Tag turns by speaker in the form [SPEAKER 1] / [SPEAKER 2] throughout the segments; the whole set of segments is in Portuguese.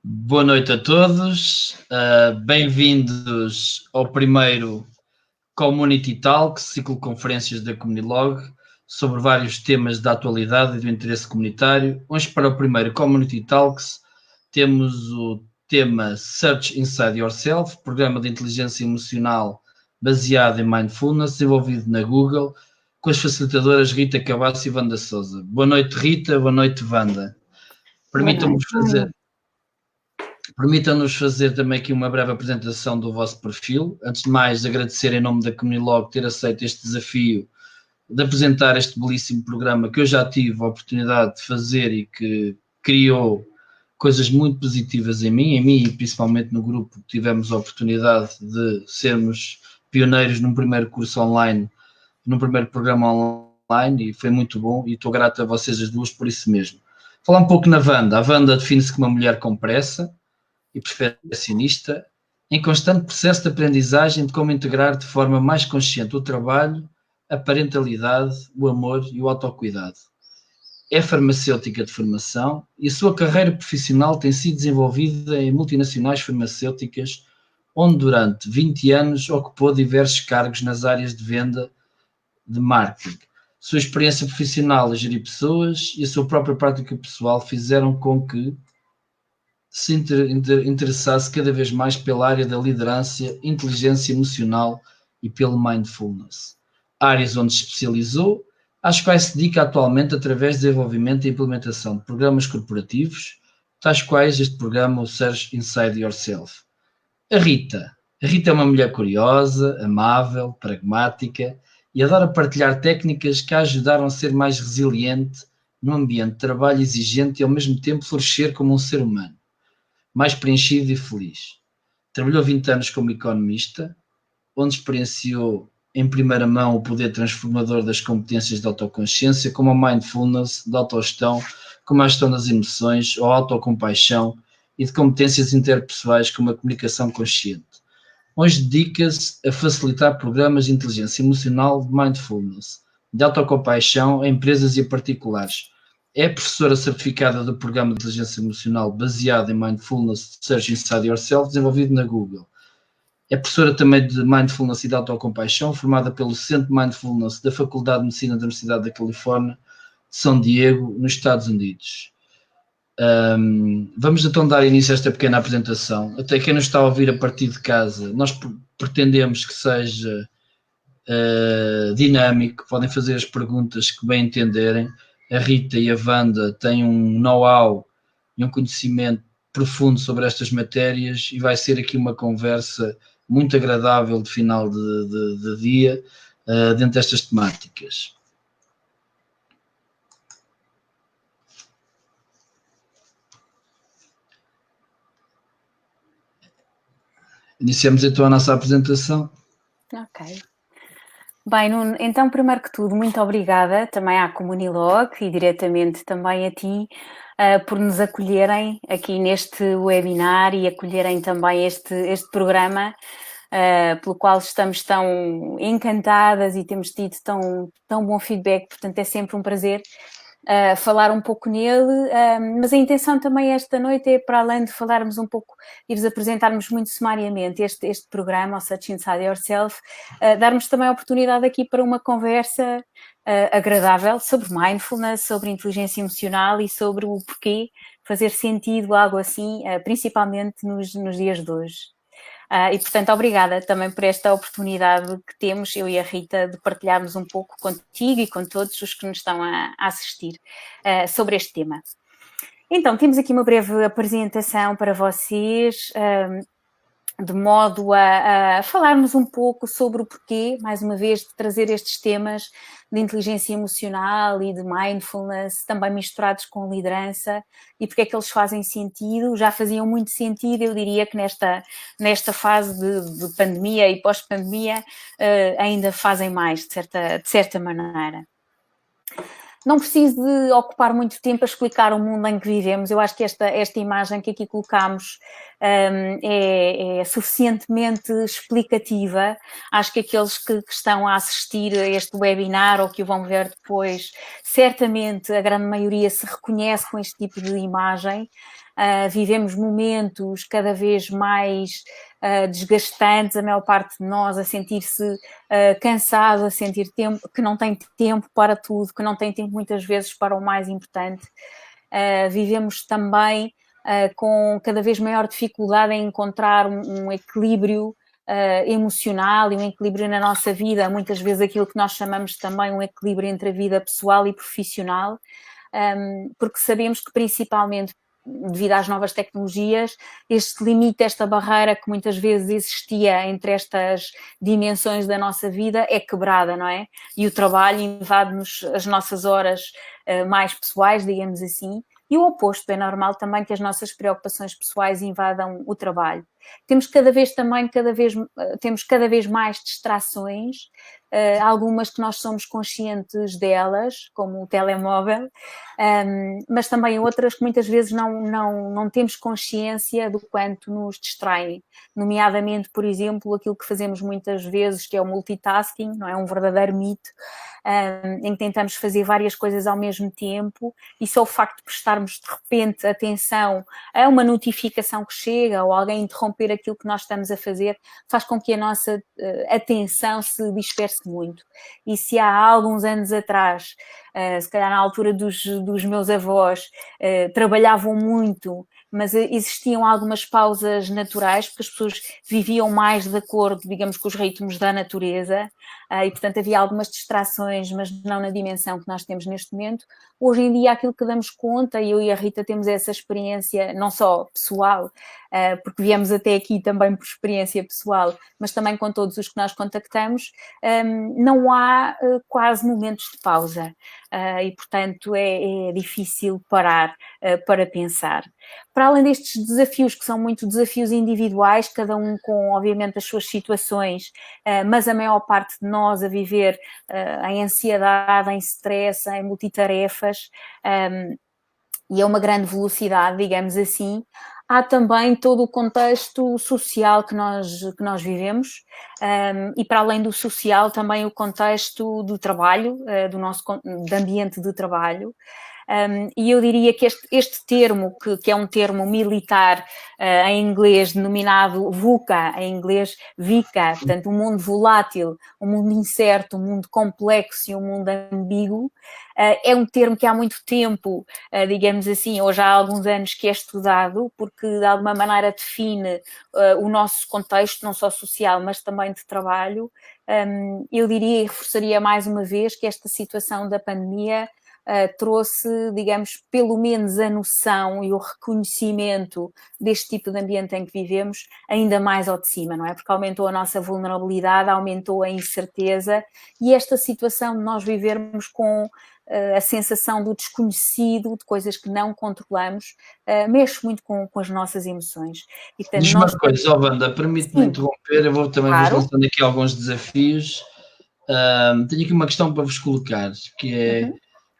[SPEAKER 1] Boa noite a todos, bem-vindos ao primeiro Community Talks, ciclo de conferências da Comunilog, sobre vários temas da atualidade e do interesse comunitário. Hoje, para o primeiro Community Talks, temos o tema Search Inside Yourself, programa de inteligência emocional baseado em Mindfulness, desenvolvido na Google, com as facilitadoras Rita Cavasso e Wanda Souza. Boa noite, Rita, boa noite, Wanda. Permitam-nos fazer também aqui uma breve apresentação do vosso perfil. Antes de mais, agradecer em nome da Comunilog ter aceito este desafio de apresentar este belíssimo programa que eu já tive a oportunidade de fazer e que criou coisas muito positivas em mim e principalmente no grupo, que tivemos a oportunidade de sermos pioneiros num primeiro curso online, num primeiro programa online, e foi muito bom e estou grato a vocês as duas por isso mesmo. Falar um pouco na Wanda. A Wanda define-se como uma mulher com pressa e perfeccionista, em constante processo de aprendizagem de como integrar de forma mais consciente o trabalho, a parentalidade, o amor e o autocuidado. É farmacêutica de formação e a sua carreira profissional tem sido desenvolvida em multinacionais farmacêuticas, onde durante 20 anos ocupou diversos cargos nas áreas de venda de marketing. Sua experiência profissional a gerir pessoas e a sua própria prática pessoal fizeram com que se interessasse cada vez mais pela área da liderança, inteligência emocional e pelo mindfulness. Áreas onde se especializou, às quais se dedica atualmente através do desenvolvimento e implementação de programas corporativos, tais quais este programa, o Search Inside Yourself. A Rita. A Rita é uma mulher curiosa, amável, pragmática e adora partilhar técnicas que a ajudaram a ser mais resiliente num ambiente de trabalho exigente e ao mesmo tempo florescer como um ser humano mais preenchido e feliz. Trabalhou 20 anos como economista, onde experienciou em primeira mão o poder transformador das competências de autoconsciência, como a mindfulness, da autogestão, como a gestão das emoções, ou a autocompaixão, e de competências interpessoais, como a comunicação consciente. Hoje dedica-se a facilitar programas de inteligência emocional de mindfulness, de autocompaixão a empresas e a particulares. É professora certificada do programa de inteligência emocional baseado em Mindfulness Search Inside Yourself, desenvolvido na Google. É professora também de Mindfulness e de Autocompaixão, formada pelo Centro de Mindfulness da Faculdade de Medicina da Universidade da Califórnia, de São Diego, nos Estados Unidos. Vamos então dar início a esta pequena apresentação. Até quem nos está a ouvir a partir de casa, nós pretendemos que seja dinâmico, podem fazer as perguntas que bem entenderem. A Rita e a Wanda têm um know-how e um conhecimento profundo sobre estas matérias e vai ser aqui uma conversa muito agradável de final de dia dentro destas temáticas. Iniciamos então a nossa apresentação.
[SPEAKER 2] Ok. Bem, Nuno, então, primeiro que tudo, muito obrigada também à Comunilog e diretamente também a ti por nos acolherem aqui neste webinar e acolherem também este programa pelo qual estamos tão encantadas e temos tido tão bom feedback, portanto é sempre um prazer falar um pouco nele, mas a intenção também esta noite é, para além de falarmos um pouco e vos apresentarmos muito sumariamente este programa, o Search Inside Yourself, darmos também a oportunidade aqui para uma conversa agradável sobre mindfulness, sobre inteligência emocional e sobre o porquê fazer sentido algo assim, principalmente nos dias de hoje. E, portanto, obrigada também por esta oportunidade que temos, eu e a Rita, de partilharmos um pouco contigo e com todos os que nos estão a assistir sobre este tema. Então, temos aqui uma breve apresentação para vocês, de modo a falarmos um pouco sobre o porquê, mais uma vez, de trazer estes temas de inteligência emocional e de mindfulness, também misturados com liderança, e porque é que eles fazem sentido, já faziam muito sentido, eu diria que nesta fase de pandemia e pós-pandemia ainda fazem mais, de certa maneira. Não preciso de ocupar muito tempo a explicar o mundo em que vivemos. Eu acho que esta imagem que aqui colocamos é suficientemente explicativa. Acho que aqueles que estão a assistir a este webinar ou que o vão ver depois, certamente a grande maioria se reconhece com este tipo de imagem. vivemos momentos cada vez mais desgastantes, a maior parte de nós a sentir-se cansado, a sentir que não tem tempo para tudo, que não tem tempo muitas vezes para o mais importante. Vivemos também com cada vez maior dificuldade em encontrar um equilíbrio emocional e um equilíbrio na nossa vida, muitas vezes aquilo que nós chamamos também um equilíbrio entre a vida pessoal e profissional, porque sabemos que principalmente devido às novas tecnologias, este limite, esta barreira que muitas vezes existia entre estas dimensões da nossa vida é quebrada, não é? E o trabalho invade-nos as nossas horas mais pessoais, digamos assim, e o oposto, é normal também que as nossas preocupações pessoais invadam o trabalho. Temos cada vez mais distrações, algumas que nós somos conscientes delas, como o telemóvel, mas também outras que muitas vezes não temos consciência do quanto nos distraem, nomeadamente, por exemplo, aquilo que fazemos muitas vezes, que é o multitasking, não é um verdadeiro mito, em que tentamos fazer várias coisas ao mesmo tempo e só o facto de prestarmos de repente atenção a uma notificação que chega ou alguém interromper aquilo que nós estamos a fazer faz com que a nossa atenção se disperse muito. E se há alguns anos atrás, se calhar na altura dos meus avós, trabalhavam muito, mas existiam algumas pausas naturais, porque as pessoas viviam mais de acordo, digamos, com os ritmos da natureza, e portanto havia algumas distrações, mas não na dimensão que nós temos neste momento. Hoje em dia aquilo que damos conta, e eu e a Rita temos essa experiência, não só pessoal, porque viemos até aqui também por experiência pessoal, mas também com todos os que nós contactamos, não há quase momentos de pausa, e portanto é difícil parar para pensar. Para além destes desafios, que são muito desafios individuais, cada um com, obviamente, as suas situações, mas a maior parte de nós a viver em ansiedade, em stress, em multitarefas, e a uma grande velocidade, digamos assim, há também todo o contexto social que nós vivemos, e para além do social também o contexto do trabalho, do ambiente de trabalho. E eu diria que este termo, que é um termo militar, em inglês denominado VUCA, em inglês VICA, portanto um mundo volátil, um mundo incerto, um mundo complexo e um mundo ambíguo, é um termo que há muito tempo, digamos assim, ou já há alguns anos que é estudado, porque de alguma maneira define o nosso contexto, não só social, mas também de trabalho. Eu diria e reforçaria mais uma vez que esta situação da pandemia trouxe, digamos, pelo menos a noção e o reconhecimento deste tipo de ambiente em que vivemos ainda mais ao de cima, não é? Porque aumentou a nossa vulnerabilidade, aumentou a incerteza e esta situação de nós vivermos com a sensação do desconhecido, de coisas que não controlamos, mexe muito com as nossas emoções.
[SPEAKER 1] E, portanto, diz-me uma coisa, Wanda, permite-me interromper, eu também vos lançando aqui alguns desafios. Tenho aqui uma questão para vos colocar, que é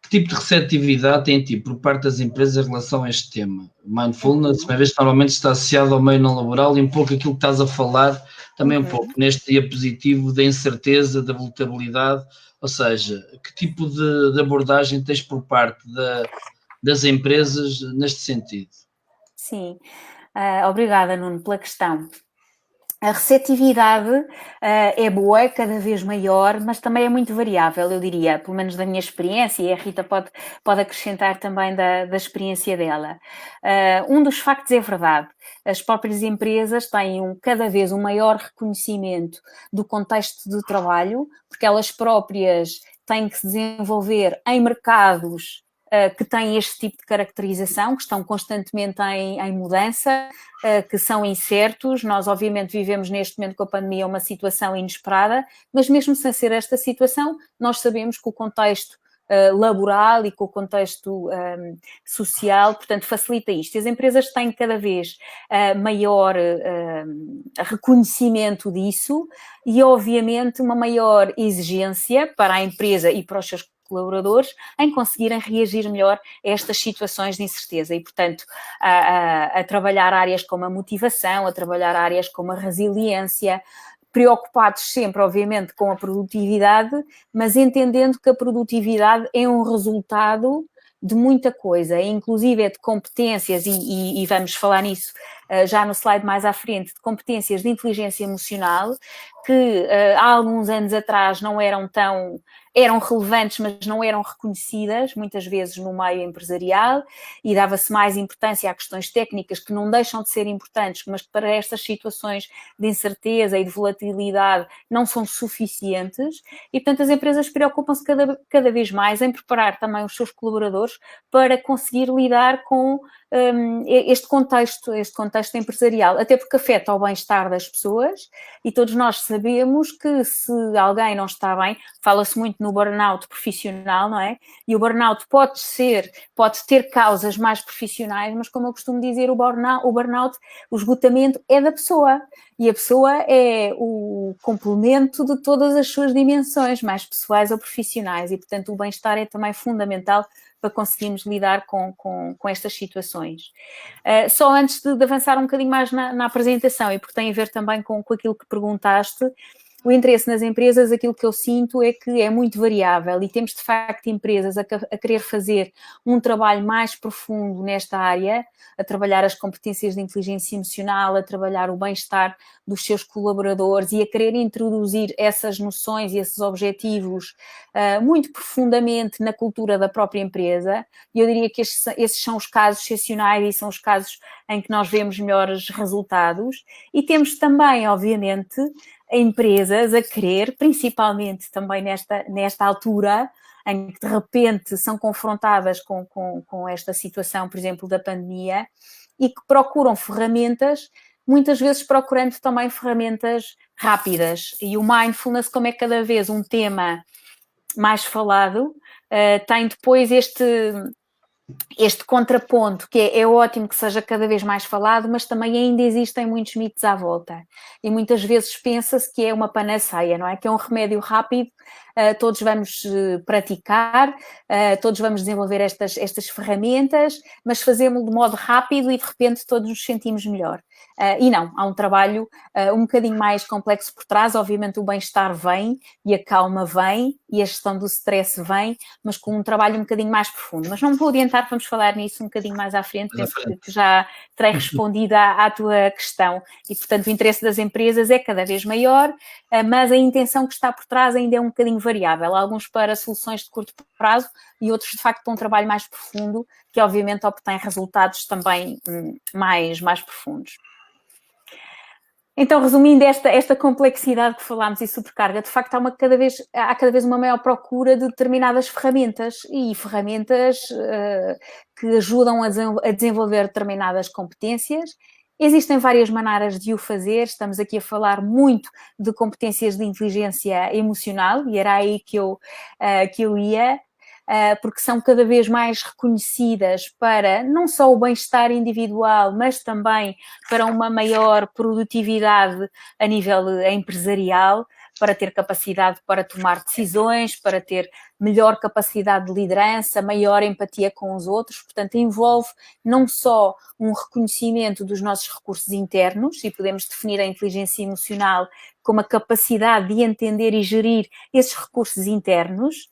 [SPEAKER 1] que tipo de receptividade tem por parte das empresas em relação a este tema? Mindfulness, uma vez que normalmente está associado ao meio não laboral e um pouco aquilo que estás a falar, também um pouco neste diapositivo da incerteza, da vulnerabilidade, ou seja, que tipo de abordagem tens por parte das empresas neste sentido?
[SPEAKER 2] Sim, obrigada, Nuno, pela questão. A receptividade é boa, é cada vez maior, mas também é muito variável, eu diria, pelo menos da minha experiência, e a Rita pode acrescentar também da experiência dela. Um dos factos é verdade, as próprias empresas têm cada vez um maior reconhecimento do contexto de trabalho, porque elas próprias têm que se desenvolver em mercados que têm este tipo de caracterização, que estão constantemente em mudança, que são incertos. Nós, obviamente, vivemos neste momento com a pandemia uma situação inesperada, mas mesmo sem ser esta situação, nós sabemos que o contexto laboral e com o contexto social, portanto, facilita isto. As empresas têm cada vez maior reconhecimento disso e, obviamente, uma maior exigência para a empresa e para os seus colaboradores em conseguirem reagir melhor a estas situações de incerteza e, portanto, a trabalhar áreas como a motivação, a trabalhar áreas como a resiliência, preocupados sempre, obviamente, com a produtividade, mas entendendo que a produtividade é um resultado de muita coisa, inclusive de competências, e vamos falar nisso já no slide mais à frente, de competências de inteligência emocional, que há alguns anos atrás não eram eram relevantes, mas não eram reconhecidas, muitas vezes no meio empresarial, e dava-se mais importância a questões técnicas que não deixam de ser importantes, mas que para estas situações de incerteza e de volatilidade não são suficientes, e portanto as empresas preocupam-se cada vez mais em preparar também os seus colaboradores para conseguir lidar com este contexto empresarial, até porque afeta o bem-estar das pessoas, e todos nós sabemos que se alguém não está bem, fala-se muito no burnout profissional, não é? E o burnout pode ter causas mais profissionais, mas como eu costumo dizer, o burnout, o esgotamento é da pessoa, e a pessoa é o complemento de todas as suas dimensões, mais pessoais ou profissionais, e portanto o bem-estar é também fundamental para conseguirmos lidar com estas situações. Só antes de avançar um bocadinho mais na apresentação, e porque tem a ver também com aquilo que perguntaste, o interesse nas empresas, aquilo que eu sinto é que é muito variável, e temos de facto empresas a querer fazer um trabalho mais profundo nesta área, a trabalhar as competências de inteligência emocional, a trabalhar o bem-estar dos seus colaboradores e a querer introduzir essas noções e esses objetivos muito profundamente na cultura da própria empresa. E eu diria que esses são os casos excepcionais e são os casos em que nós vemos melhores resultados. E temos também, obviamente, empresas a querer, principalmente também nesta altura, em que de repente são confrontadas com esta situação, por exemplo, da pandemia, e que procuram ferramentas, muitas vezes procurando também ferramentas rápidas. E o mindfulness, como é cada vez um tema mais falado, tem depois este contraponto, que é ótimo que seja cada vez mais falado, mas também ainda existem muitos mitos à volta. E muitas vezes pensa-se que é uma panaceia, não é? Que é um remédio rápido, todos vamos praticar, todos vamos desenvolver estas ferramentas, mas fazemos-lo de modo rápido e de repente todos nos sentimos melhor. E não, há um trabalho um bocadinho mais complexo por trás. Obviamente o bem-estar vem, e a calma vem, e a gestão do stress vem, mas com um trabalho um bocadinho mais profundo. Mas não me vou adiantar, vamos falar nisso um bocadinho mais à frente, penso que já terei respondido à tua questão. E, portanto, o interesse das empresas é cada vez maior, mas a intenção que está por trás ainda é um bocadinho variável. Alguns para soluções de curto prazo e outros, de facto, para um trabalho mais profundo, que obviamente obtém resultados também mais profundos. Então, resumindo esta complexidade que falámos e sobrecarga, de facto há cada vez uma maior procura de determinadas ferramentas, e ferramentas que ajudam a desenvolver determinadas competências. Existem várias maneiras de o fazer. Estamos aqui a falar muito de competências de inteligência emocional, e era aí que eu ia, porque são cada vez mais reconhecidas para não só o bem-estar individual, mas também para uma maior produtividade a nível empresarial, para ter capacidade para tomar decisões, para ter melhor capacidade de liderança, maior empatia com os outros. Portanto, envolve não só um reconhecimento dos nossos recursos internos, e podemos definir a inteligência emocional como a capacidade de entender e gerir esses recursos internos,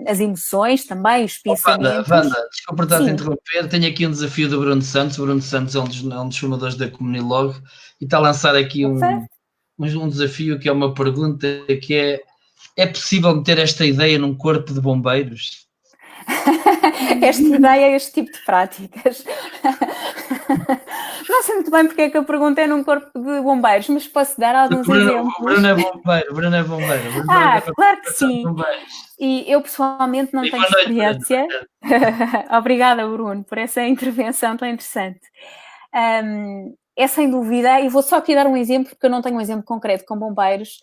[SPEAKER 2] as emoções também, os pensamentos.
[SPEAKER 1] Wanda, desculpa estar a interromper, tenho aqui um desafio do Bruno Santos. O Bruno Santos é um dos fundadores da Comunilog e está a lançar aqui um desafio, que é uma pergunta, que é possível meter esta ideia num corpo de bombeiros?
[SPEAKER 2] Esta ideia, este tipo de práticas. Não sei muito bem porque é que a pergunta é num corpo de bombeiros, mas posso dar alguns exemplos.
[SPEAKER 1] O Bruno é bombeiro.
[SPEAKER 2] Claro que sim. E eu pessoalmente não tenho experiência. Obrigada, Bruno, por essa intervenção tão interessante. É sem dúvida, e vou só aqui dar um exemplo, porque eu não tenho um exemplo concreto com bombeiros,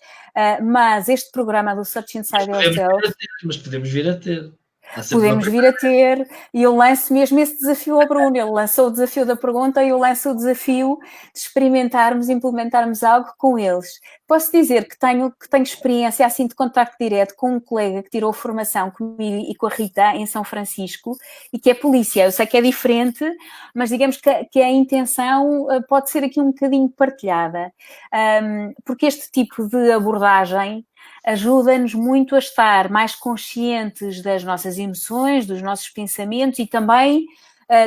[SPEAKER 2] mas este programa do Search Inside Yourself...
[SPEAKER 1] Mas podemos vir a ter.
[SPEAKER 2] Podemos vir a ter, e eu lanço mesmo esse desafio ao Bruno. Ele lançou o desafio da pergunta e eu lanço o desafio de experimentarmos, implementarmos algo com eles. Posso dizer que tenho experiência assim de contacto direto com um colega que tirou formação comigo e com a Rita em São Francisco, e que é polícia. Eu sei que é diferente, mas digamos que a intenção pode ser aqui um bocadinho partilhada, porque este tipo de abordagem ajuda-nos muito a estar mais conscientes das nossas emoções, dos nossos pensamentos e também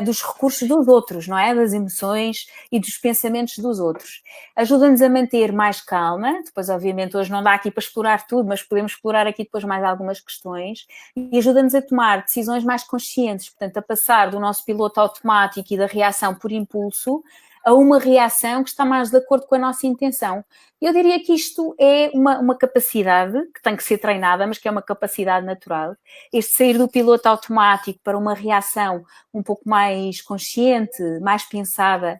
[SPEAKER 2] dos recursos dos outros, não é? Das emoções e dos pensamentos dos outros. Ajuda-nos a manter mais calma, depois obviamente hoje não dá aqui para explorar tudo, mas podemos explorar aqui depois mais algumas questões, e ajuda-nos a tomar decisões mais conscientes, portanto a passar do nosso piloto automático e da reação por impulso a uma reação que está mais de acordo com a nossa intenção. Eu diria que isto é uma capacidade que tem que ser treinada, mas que é uma capacidade natural. Este sair do piloto automático para uma reação um pouco mais consciente, mais pensada,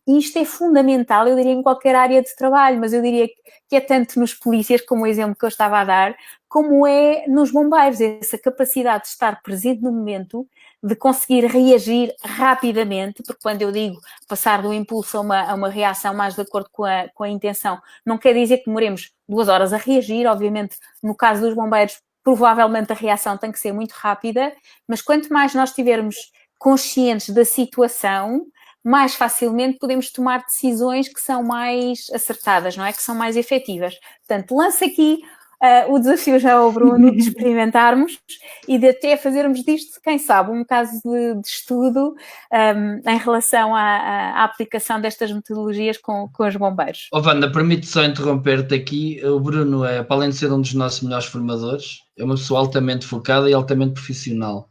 [SPEAKER 2] isto é fundamental, eu diria, em qualquer área de trabalho, mas eu diria que é tanto nos polícias, como o exemplo que eu estava a dar, como é nos bombeiros, essa capacidade de estar presente no momento, de conseguir reagir rapidamente, porque quando eu digo passar do impulso a uma reação mais de acordo com a intenção, não quer dizer que demoremos 2 horas a reagir, obviamente, no caso dos bombeiros, provavelmente a reação tem que ser muito rápida, mas quanto mais nós estivermos conscientes da situação, mais facilmente podemos tomar decisões que são mais acertadas, não é? Que são mais efetivas. Portanto, lanço aqui o desafio já ao Bruno de experimentarmos e de até fazermos disto, quem sabe, um caso de estudo em relação à aplicação destas metodologias com os bombeiros.
[SPEAKER 1] Wanda, permite só interromper-te aqui. O Bruno para além de ser um dos nossos melhores formadores, é uma pessoa altamente focada e altamente profissional.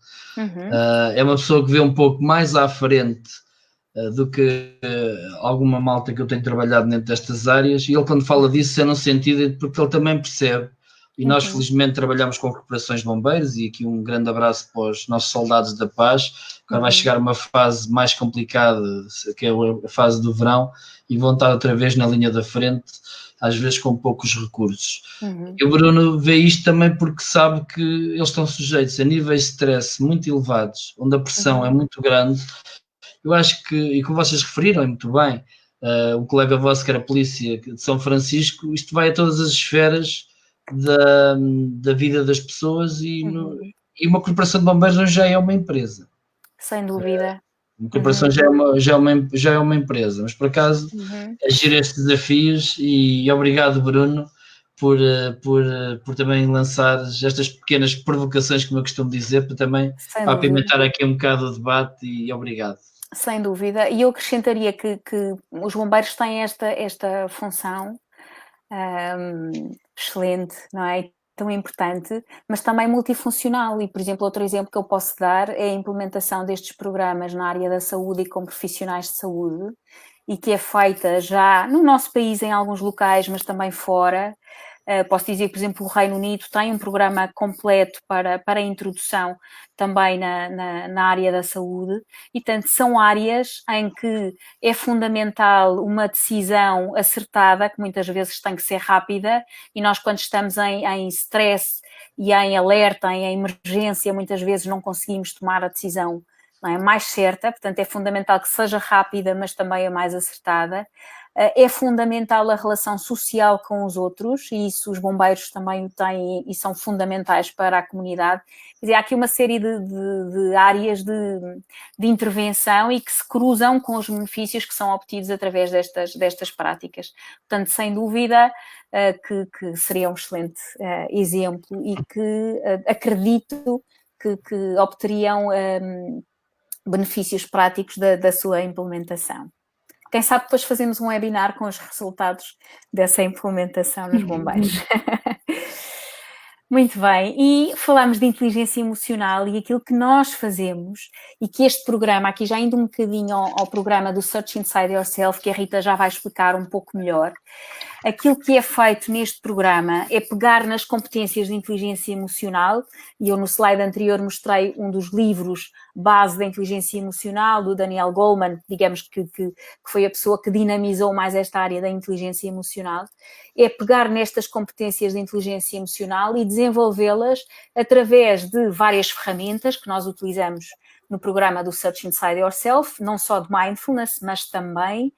[SPEAKER 1] É uma pessoa que vê um pouco mais à frente do que alguma malta que eu tenho trabalhado dentro destas áreas, e ele quando fala disso é no sentido porque ele também percebe, e nós felizmente trabalhamos com corporações de bombeiros, e aqui um grande abraço para os nossos soldados da paz. Agora vai chegar uma fase mais complicada, que é a fase do verão, e vão estar outra vez na linha da frente, às vezes com poucos recursos. E o Bruno vê isto também porque sabe que eles estão sujeitos a níveis de stress muito elevados, onde a pressão é muito grande. Eu acho que, e como vocês referiram muito bem, o colega vosso que era polícia de São Francisco, isto vai a todas as esferas da vida das pessoas, e uma corporação de bombeiros já é uma empresa.
[SPEAKER 2] Sem dúvida.
[SPEAKER 1] Uma corporação já é uma empresa, mas por acaso agir estes desafios, e obrigado, Bruno, por também lançar estas pequenas provocações, como eu costumo dizer, para também apimentar aqui um bocado o debate, e obrigado.
[SPEAKER 2] Sem dúvida, e eu acrescentaria que os bombeiros têm esta função excelente, não é? Tão importante, mas também multifuncional. E, por exemplo, outro exemplo que eu posso dar é a implementação destes programas na área da saúde e com profissionais de saúde, e que é feita já no nosso país em alguns locais, mas também fora. Posso dizer que, por exemplo, o Reino Unido tem um programa completo para a introdução também na área da saúde, e, portanto, são áreas em que é fundamental uma decisão acertada, que muitas vezes tem que ser rápida, e nós, quando estamos em stress e em alerta, em emergência, muitas vezes não conseguimos tomar a decisão, não é, mais certa. Portanto, é fundamental que seja rápida, mas também a mais acertada. É fundamental a relação social com os outros, e isso os bombeiros também o têm e são fundamentais para a comunidade. Quer dizer, há aqui uma série de áreas de intervenção e que se cruzam com os benefícios que são obtidos através destas práticas. Portanto, sem dúvida que seria um excelente exemplo, e que acredito que obteriam benefícios práticos da sua implementação. Quem sabe depois fazemos um webinar com os resultados dessa implementação nos bombeiros. Muito bem, e falamos de inteligência emocional e aquilo que nós fazemos, e que este programa, aqui já indo um bocadinho ao programa do Search Inside Yourself, que a Rita já vai explicar um pouco melhor, aquilo que é feito neste programa é pegar nas competências de inteligência emocional, e eu no slide anterior mostrei um dos livros base da inteligência emocional, do Daniel Goleman, digamos que foi a pessoa que dinamizou mais esta área da inteligência emocional. É pegar nestas competências de inteligência emocional e desenvolvê-las através de várias ferramentas que nós utilizamos no programa do Search Inside Yourself, não só de mindfulness, mas também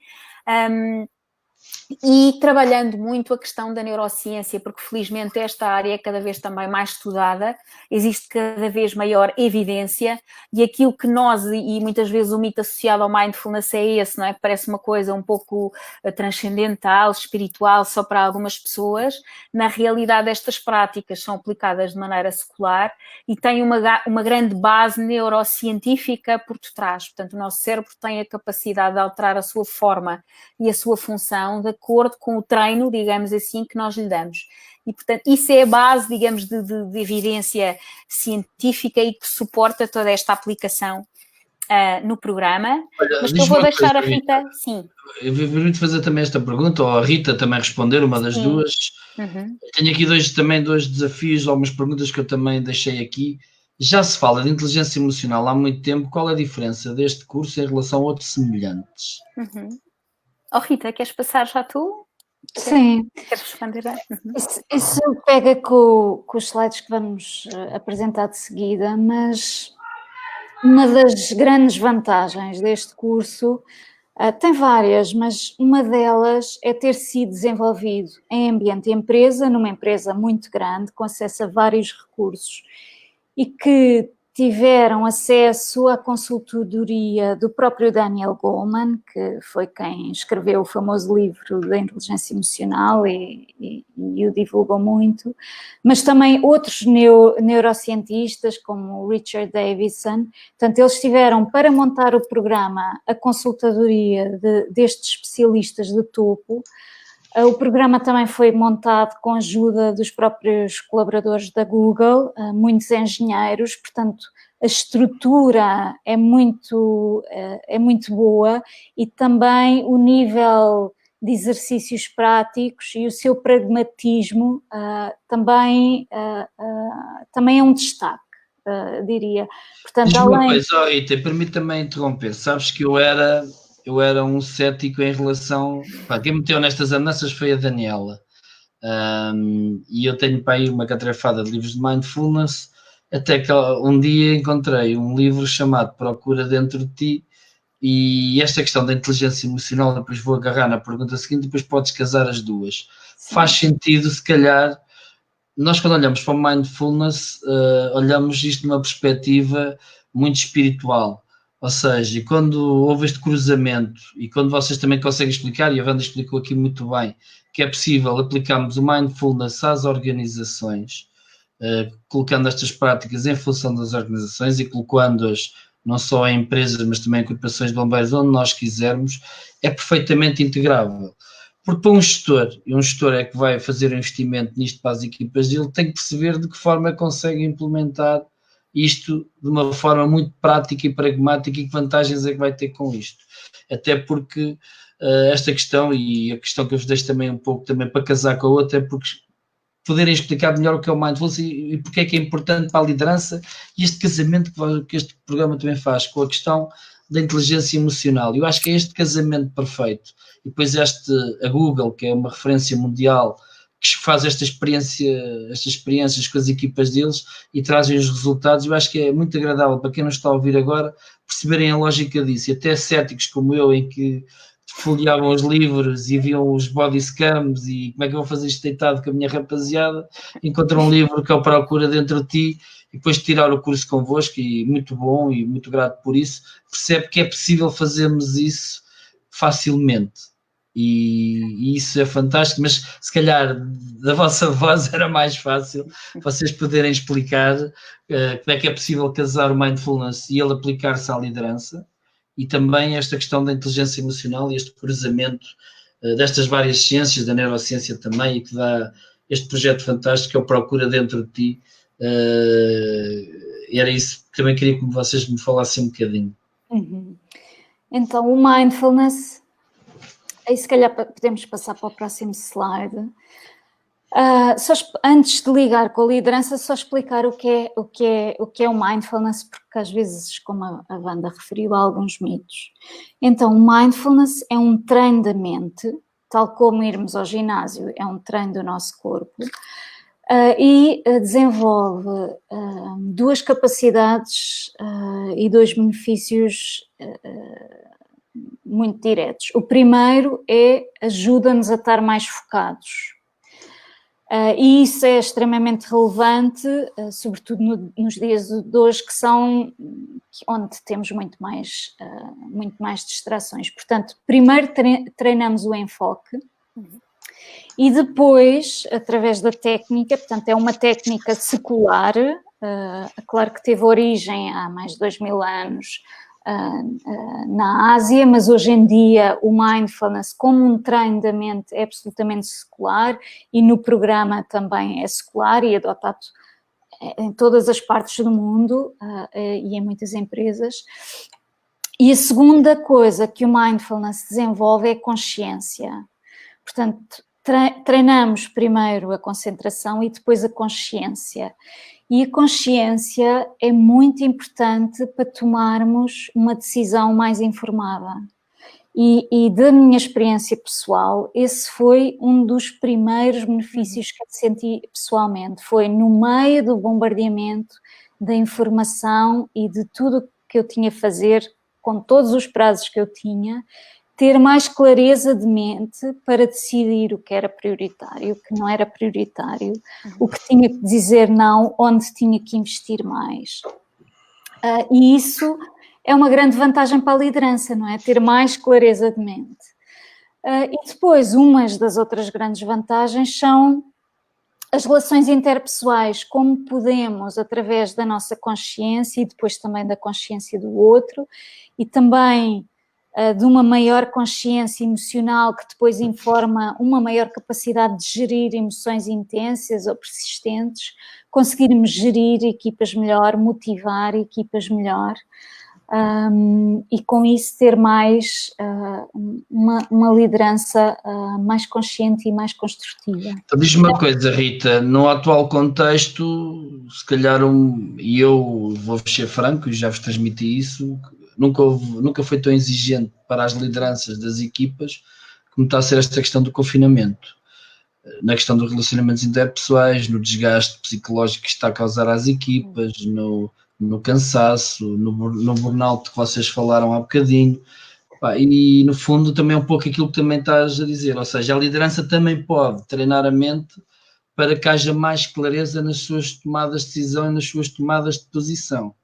[SPEAKER 2] E trabalhando muito a questão da neurociência, porque felizmente esta área é cada vez também mais estudada, existe cada vez maior evidência, e aquilo que nós, e muitas vezes o mito associado ao mindfulness é esse, não é? Parece uma coisa um pouco transcendental, espiritual, só para algumas pessoas. Na realidade, estas práticas são aplicadas de maneira secular e têm uma grande base neurocientífica por detrás. Portanto, o nosso cérebro tem a capacidade de alterar a sua forma e a sua função de acordo com o treino, digamos assim, que nós lhe damos. E, portanto, isso é a base, digamos, de evidência científica e que suporta toda esta aplicação no programa.
[SPEAKER 1] Olha,
[SPEAKER 2] mas que eu vou deixar
[SPEAKER 1] coisa,
[SPEAKER 2] a Rita, sim.
[SPEAKER 1] Eu vou fazer também esta pergunta, ou a Rita também responder, uma das duas.
[SPEAKER 2] Uhum.
[SPEAKER 1] Tenho aqui dois desafios, algumas perguntas que eu também deixei aqui. Já se fala de inteligência emocional há muito tempo. Qual é a diferença deste curso em relação a outros semelhantes?
[SPEAKER 2] Uhum. Oh, Rita, queres passar já tu?
[SPEAKER 3] Sim.
[SPEAKER 2] Queres responder? Uhum.
[SPEAKER 3] Isso pega com os slides que vamos apresentar de seguida, mas uma das grandes vantagens deste curso, tem várias, mas uma delas é ter sido desenvolvido em ambiente de empresa, numa empresa muito grande, com acesso a vários recursos, e que tiveram acesso à consultoria do próprio Daniel Goleman, que foi quem escreveu o famoso livro da inteligência emocional e o divulgou muito, mas também outros neurocientistas, como o Richard Davidson. Portanto, eles tiveram para montar o programa a consultadoria destes especialistas de topo. O programa também foi montado com a ajuda dos próprios colaboradores da Google, muitos engenheiros, portanto a estrutura é muito boa, e também o nível de exercícios práticos e o seu pragmatismo também é um destaque, diria. Portanto,
[SPEAKER 1] Diz-me uma coisa, Rita, permita-me interromper. Sabes que eu era um cético em relação. Quem me meteu nestas andanças foi a Daniela. E eu tenho para aí uma catrefada de livros de mindfulness, até que um dia encontrei um livro chamado Procura Dentro de Ti, e esta questão da inteligência emocional, depois vou agarrar na pergunta seguinte, depois podes casar as duas. Sim. Faz sentido, se calhar, nós quando olhamos para o mindfulness, olhamos isto numa perspectiva muito espiritual. Ou seja, quando houve este cruzamento, e quando vocês também conseguem explicar, e a Wanda explicou aqui muito bem, que é possível aplicarmos o mindfulness às organizações, colocando estas práticas em função das organizações e colocando-as não só em empresas, mas também em corporações de bombeiros, onde nós quisermos, é perfeitamente integrável. Porque para um gestor, e um gestor é que vai fazer um investimento nisto para as equipas dele, tem que perceber de que forma consegue implementar isto de uma forma muito prática e pragmática, e que vantagens é que vai ter com isto. Até porque esta questão, e a questão que eu vos deixo também um pouco também para casar com a outra, é porque poderem explicar melhor o que é o mindfulness e porque é que é importante para a liderança, e este casamento que este programa também faz com a questão da inteligência emocional. Eu acho que é este casamento perfeito. E depois a Google, que é uma referência mundial, que faz estas experiências com as equipas deles e trazem os resultados. Eu acho que é muito agradável para quem não está a ouvir agora perceberem a lógica disso. E até céticos como eu, em que folheavam os livros e viam os body scams e como é que eu vou fazer isto deitado com a minha rapaziada, encontram um livro que é o Procura Dentro de Ti, e depois de tirar o curso convosco, e muito bom e muito grato por isso, percebe que é possível fazermos isso facilmente. E isso é fantástico, mas se calhar da vossa voz era mais fácil vocês poderem explicar como é que é possível casar o mindfulness e ele aplicar-se à liderança, e também esta questão da inteligência emocional e este cruzamento destas várias ciências, da neurociência também, e que dá este projeto fantástico que é o Procura Dentro de Ti. Era isso que também queria que vocês me falassem um bocadinho.
[SPEAKER 3] Uhum. Então, o mindfulness, aí se calhar podemos passar para o próximo slide. Antes de ligar com a liderança, só explicar o que é o mindfulness, porque às vezes, como a Wanda referiu, há alguns mitos. Então, o mindfulness é um treino da mente, tal como irmos ao ginásio é um treino do nosso corpo, e desenvolve duas capacidades e dois benefícios muito diretos. O primeiro é ajuda-nos a estar mais focados. E isso é extremamente relevante, sobretudo nos dias de hoje, que são onde temos muito mais distrações. Portanto, primeiro treinamos o enfoque e depois, através da técnica, portanto, é uma técnica secular, claro que teve origem há mais de 2000 anos, na Ásia, mas hoje em dia o mindfulness como um treino da mente é absolutamente secular e no programa também é secular e adotado em todas as partes do mundo e em muitas empresas. E a segunda coisa que o mindfulness desenvolve é a consciência. Portanto, treinamos primeiro a concentração e depois a consciência. E a consciência é muito importante para tomarmos uma decisão mais informada. E da minha experiência pessoal, esse foi um dos primeiros benefícios que eu senti pessoalmente. Foi no meio do bombardeamento da informação e de tudo que eu tinha a fazer, com todos os prazos que eu tinha, ter mais clareza de mente para decidir o que era prioritário, o que não era prioritário, o que tinha que dizer não, onde tinha que investir mais. E isso é uma grande vantagem para a liderança, não é? Ter mais clareza de mente. E depois, umas das outras grandes vantagens são as relações interpessoais, como podemos, através da nossa consciência e depois também da consciência do outro, e também de uma maior consciência emocional que depois informa uma maior capacidade de gerir emoções intensas ou persistentes, conseguirmos gerir equipas melhor, motivar equipas melhor e com isso ter mais uma liderança mais consciente e mais construtiva.
[SPEAKER 1] Então, diz-me uma coisa, Rita, no atual contexto, se calhar, e eu vou-vos ser franco e já vos transmiti isso, nunca foi tão exigente para as lideranças das equipas como está a ser esta questão do confinamento, na questão dos relacionamentos interpessoais, no desgaste psicológico que está a causar às equipas, no cansaço, no burnout que vocês falaram há bocadinho, e no fundo também é um pouco aquilo que também estás a dizer, ou seja, a liderança também pode treinar a mente para que haja mais clareza nas suas tomadas de decisão e nas suas tomadas de posição.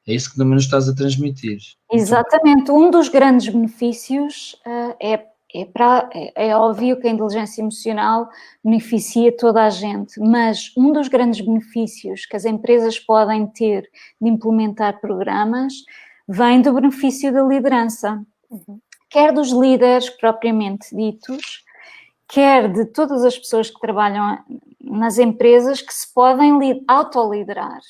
[SPEAKER 1] É isso que também nos estás a transmitir.
[SPEAKER 3] Exatamente. Um dos grandes benefícios é óbvio que a inteligência emocional beneficia toda a gente, mas um dos grandes benefícios que as empresas podem ter de implementar programas vem do benefício da liderança, quer dos líderes propriamente ditos, quer de todas as pessoas que trabalham nas empresas que se podem autoliderar.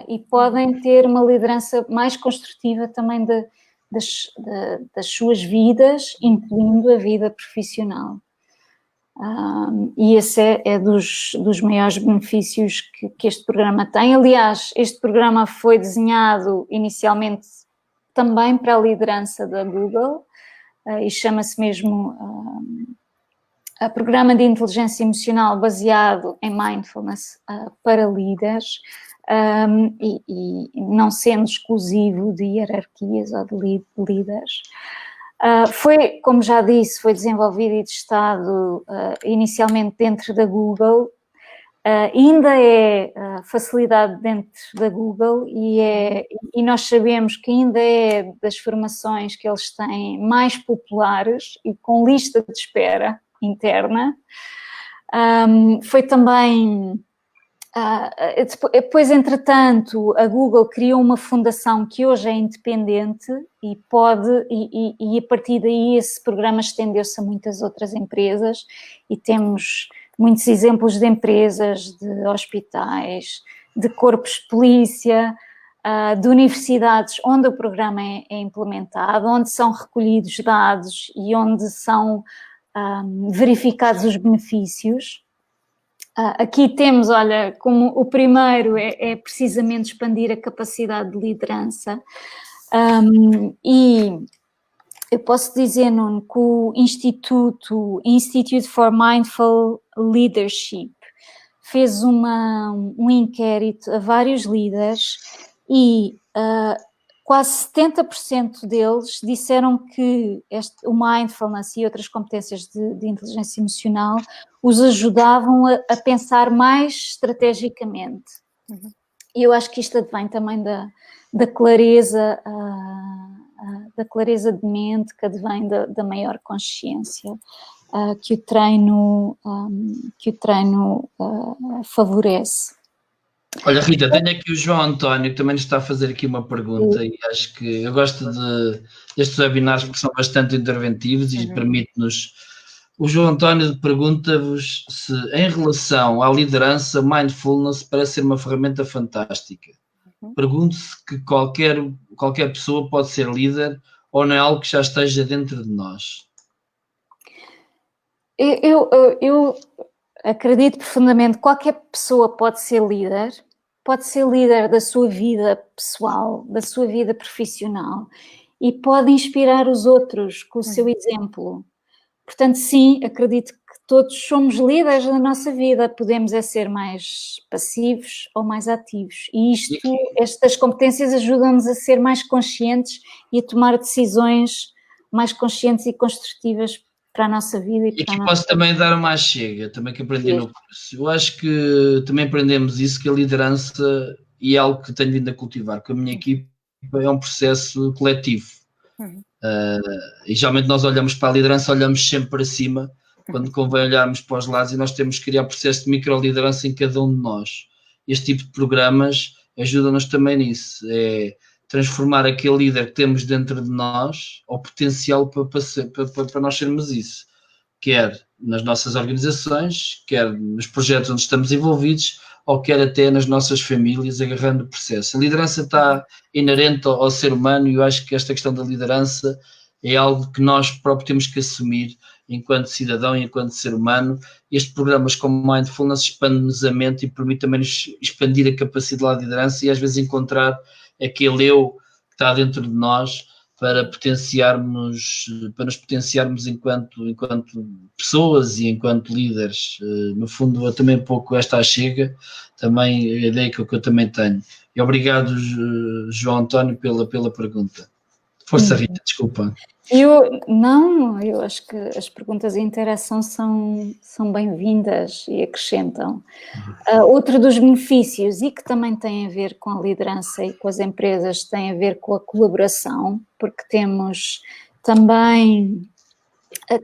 [SPEAKER 3] E podem ter uma liderança mais construtiva também das suas vidas, incluindo a vida profissional. E esse é dos maiores benefícios que este programa tem. Aliás, este programa foi desenhado inicialmente também para a liderança da Google e chama-se mesmo Programa de Inteligência Emocional baseado em Mindfulness para líderes. E não sendo exclusivo de hierarquias ou de líderes. Foi, como já disse, foi desenvolvido e testado inicialmente dentro da Google, ainda é facilidade dentro da Google e nós sabemos que ainda é das formações que eles têm mais populares e com lista de espera interna. Foi também... depois, entretanto, a Google criou uma fundação que hoje é independente e a partir daí esse programa estendeu-se a muitas outras empresas e temos muitos exemplos de empresas, de hospitais, de corpos de polícia, de universidades onde o programa é implementado, onde são recolhidos dados e onde são verificados os benefícios. Aqui temos, olha, como o primeiro é precisamente expandir a capacidade de liderança e eu posso dizer, Nuno, que o Institute for Mindful Leadership fez um inquérito a vários líderes e quase 70% deles disseram que o mindfulness e outras competências de inteligência emocional os ajudavam a pensar mais estrategicamente. E eu acho que isto advém também da clareza, da clareza de mente, que advém da maior consciência que o treino favorece.
[SPEAKER 1] Olha, Rita, tenho aqui o João António, que também nos está a fazer aqui uma pergunta, e acho que eu gosto destes webinars porque são bastante interventivos e permite-nos. O João António pergunta-vos se, em relação à liderança, mindfulness parece ser uma ferramenta fantástica. Pergunto-se que qualquer pessoa pode ser líder ou não é algo que já esteja dentro de nós.
[SPEAKER 3] Eu acredito profundamente que qualquer pessoa pode ser líder da sua vida pessoal, da sua vida profissional e pode inspirar os outros com o seu exemplo. Portanto, sim, acredito que todos somos líderes da nossa vida, podemos ser mais passivos ou mais ativos. E estas competências ajudam-nos a ser mais conscientes e a tomar decisões mais conscientes e construtivas para a nossa vida.
[SPEAKER 1] E aqui posso também dar uma chega, também que aprendi no curso. Eu acho que também aprendemos isso, que a liderança, e é algo que tenho vindo a cultivar com a minha equipa, é um processo coletivo. E geralmente nós olhamos para a liderança, olhamos sempre para cima, quando convém olharmos para os lados, e nós temos que criar processo de microliderança em cada um de nós. Este tipo de programas ajudam-nos também nisso, é transformar aquele líder que temos dentro de nós ao potencial para nós sermos isso, quer nas nossas organizações, quer nos projetos onde estamos envolvidos, ou quer até nas nossas famílias, agarrando o processo. A liderança está inerente ao ser humano, e eu acho que esta questão da liderança é algo que nós próprios temos que assumir enquanto cidadão e enquanto ser humano. Estes programas como Mindfulness expandem-nos a mente e permitem também nos expandir a capacidade de liderança e às vezes encontrar aquele eu que está dentro de nós para nos potenciarmos enquanto pessoas e enquanto líderes. No fundo, é também um pouco esta chega, também a ideia que eu também tenho. E obrigado, João António, pela pergunta. Força, Rita, desculpa.
[SPEAKER 3] Eu acho que as perguntas e a interação são bem-vindas e acrescentam. Outro dos benefícios, e que também tem a ver com a liderança e com as empresas, tem a ver com a colaboração, porque temos também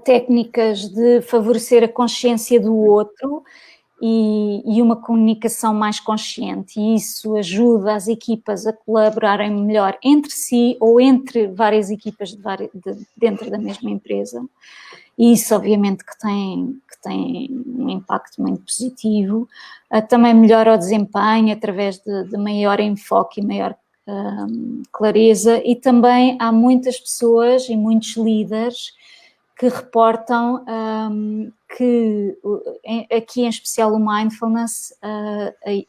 [SPEAKER 3] técnicas de favorecer a consciência do outro e uma comunicação mais consciente, e isso ajuda as equipas a colaborarem melhor entre si ou entre várias equipas dentro da mesma empresa, e isso obviamente que tem um impacto muito positivo. Também melhora o desempenho através de maior enfoque e maior clareza, e também há muitas pessoas e muitos líderes que reportam que, aqui em especial o mindfulness,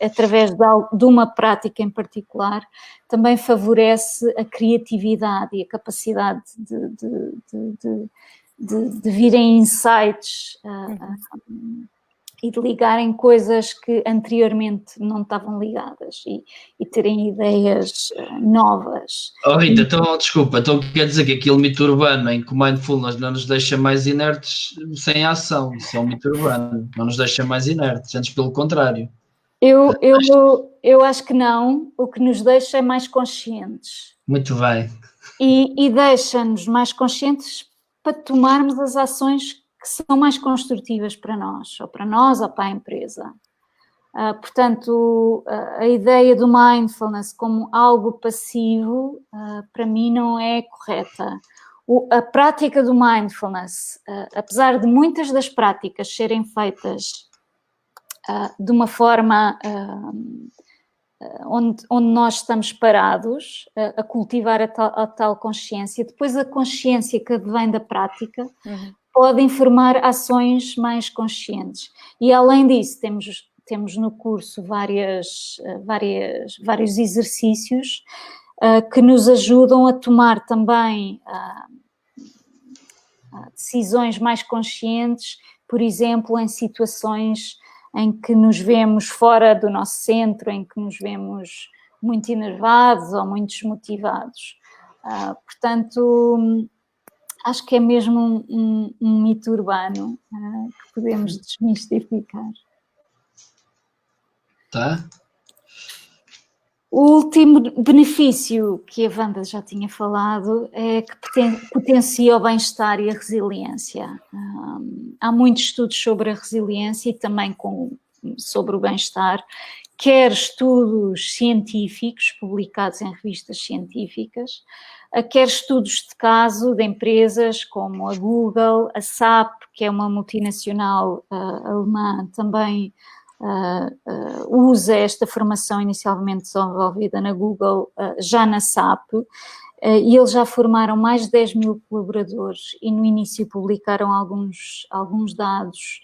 [SPEAKER 3] através de uma prática em particular, também favorece a criatividade e a capacidade de virem insights e de ligarem coisas que anteriormente não estavam ligadas e terem ideias novas.
[SPEAKER 1] Oh, Rita, então, desculpa, então quer dizer que aquele mito urbano em que o mindfulness não nos deixa mais inertes sem ação, isso é um mito urbano, não nos deixa mais inertes, antes pelo contrário.
[SPEAKER 3] Eu acho que não, o que nos deixa é mais conscientes.
[SPEAKER 1] Muito bem.
[SPEAKER 3] E deixa-nos mais conscientes para tomarmos as ações que são mais construtivas para nós ou para a empresa. Portanto, a ideia do mindfulness como algo passivo, para mim, não é correta. A prática do mindfulness, apesar de muitas das práticas serem feitas de uma forma onde nós estamos parados a cultivar a tal consciência, depois a consciência que vem da prática pode informar ações mais conscientes. E além disso, temos no curso vários exercícios que nos ajudam a tomar também decisões mais conscientes, por exemplo, em situações em que nos vemos fora do nosso centro, em que nos vemos muito enervados ou muito desmotivados. Portanto, acho que é mesmo um mito urbano que podemos desmistificar.
[SPEAKER 1] Tá?
[SPEAKER 3] O último benefício que a Wanda já tinha falado é que potencia o bem-estar e a resiliência. Há muitos estudos sobre a resiliência e também sobre o bem-estar, quer estudos científicos publicados em revistas científicas, quer estudos de caso de empresas como a Google, a SAP, que é uma multinacional alemã, também usa esta formação inicialmente desenvolvida na Google, já na SAP, e eles já formaram mais de 10 mil colaboradores e no início publicaram alguns dados,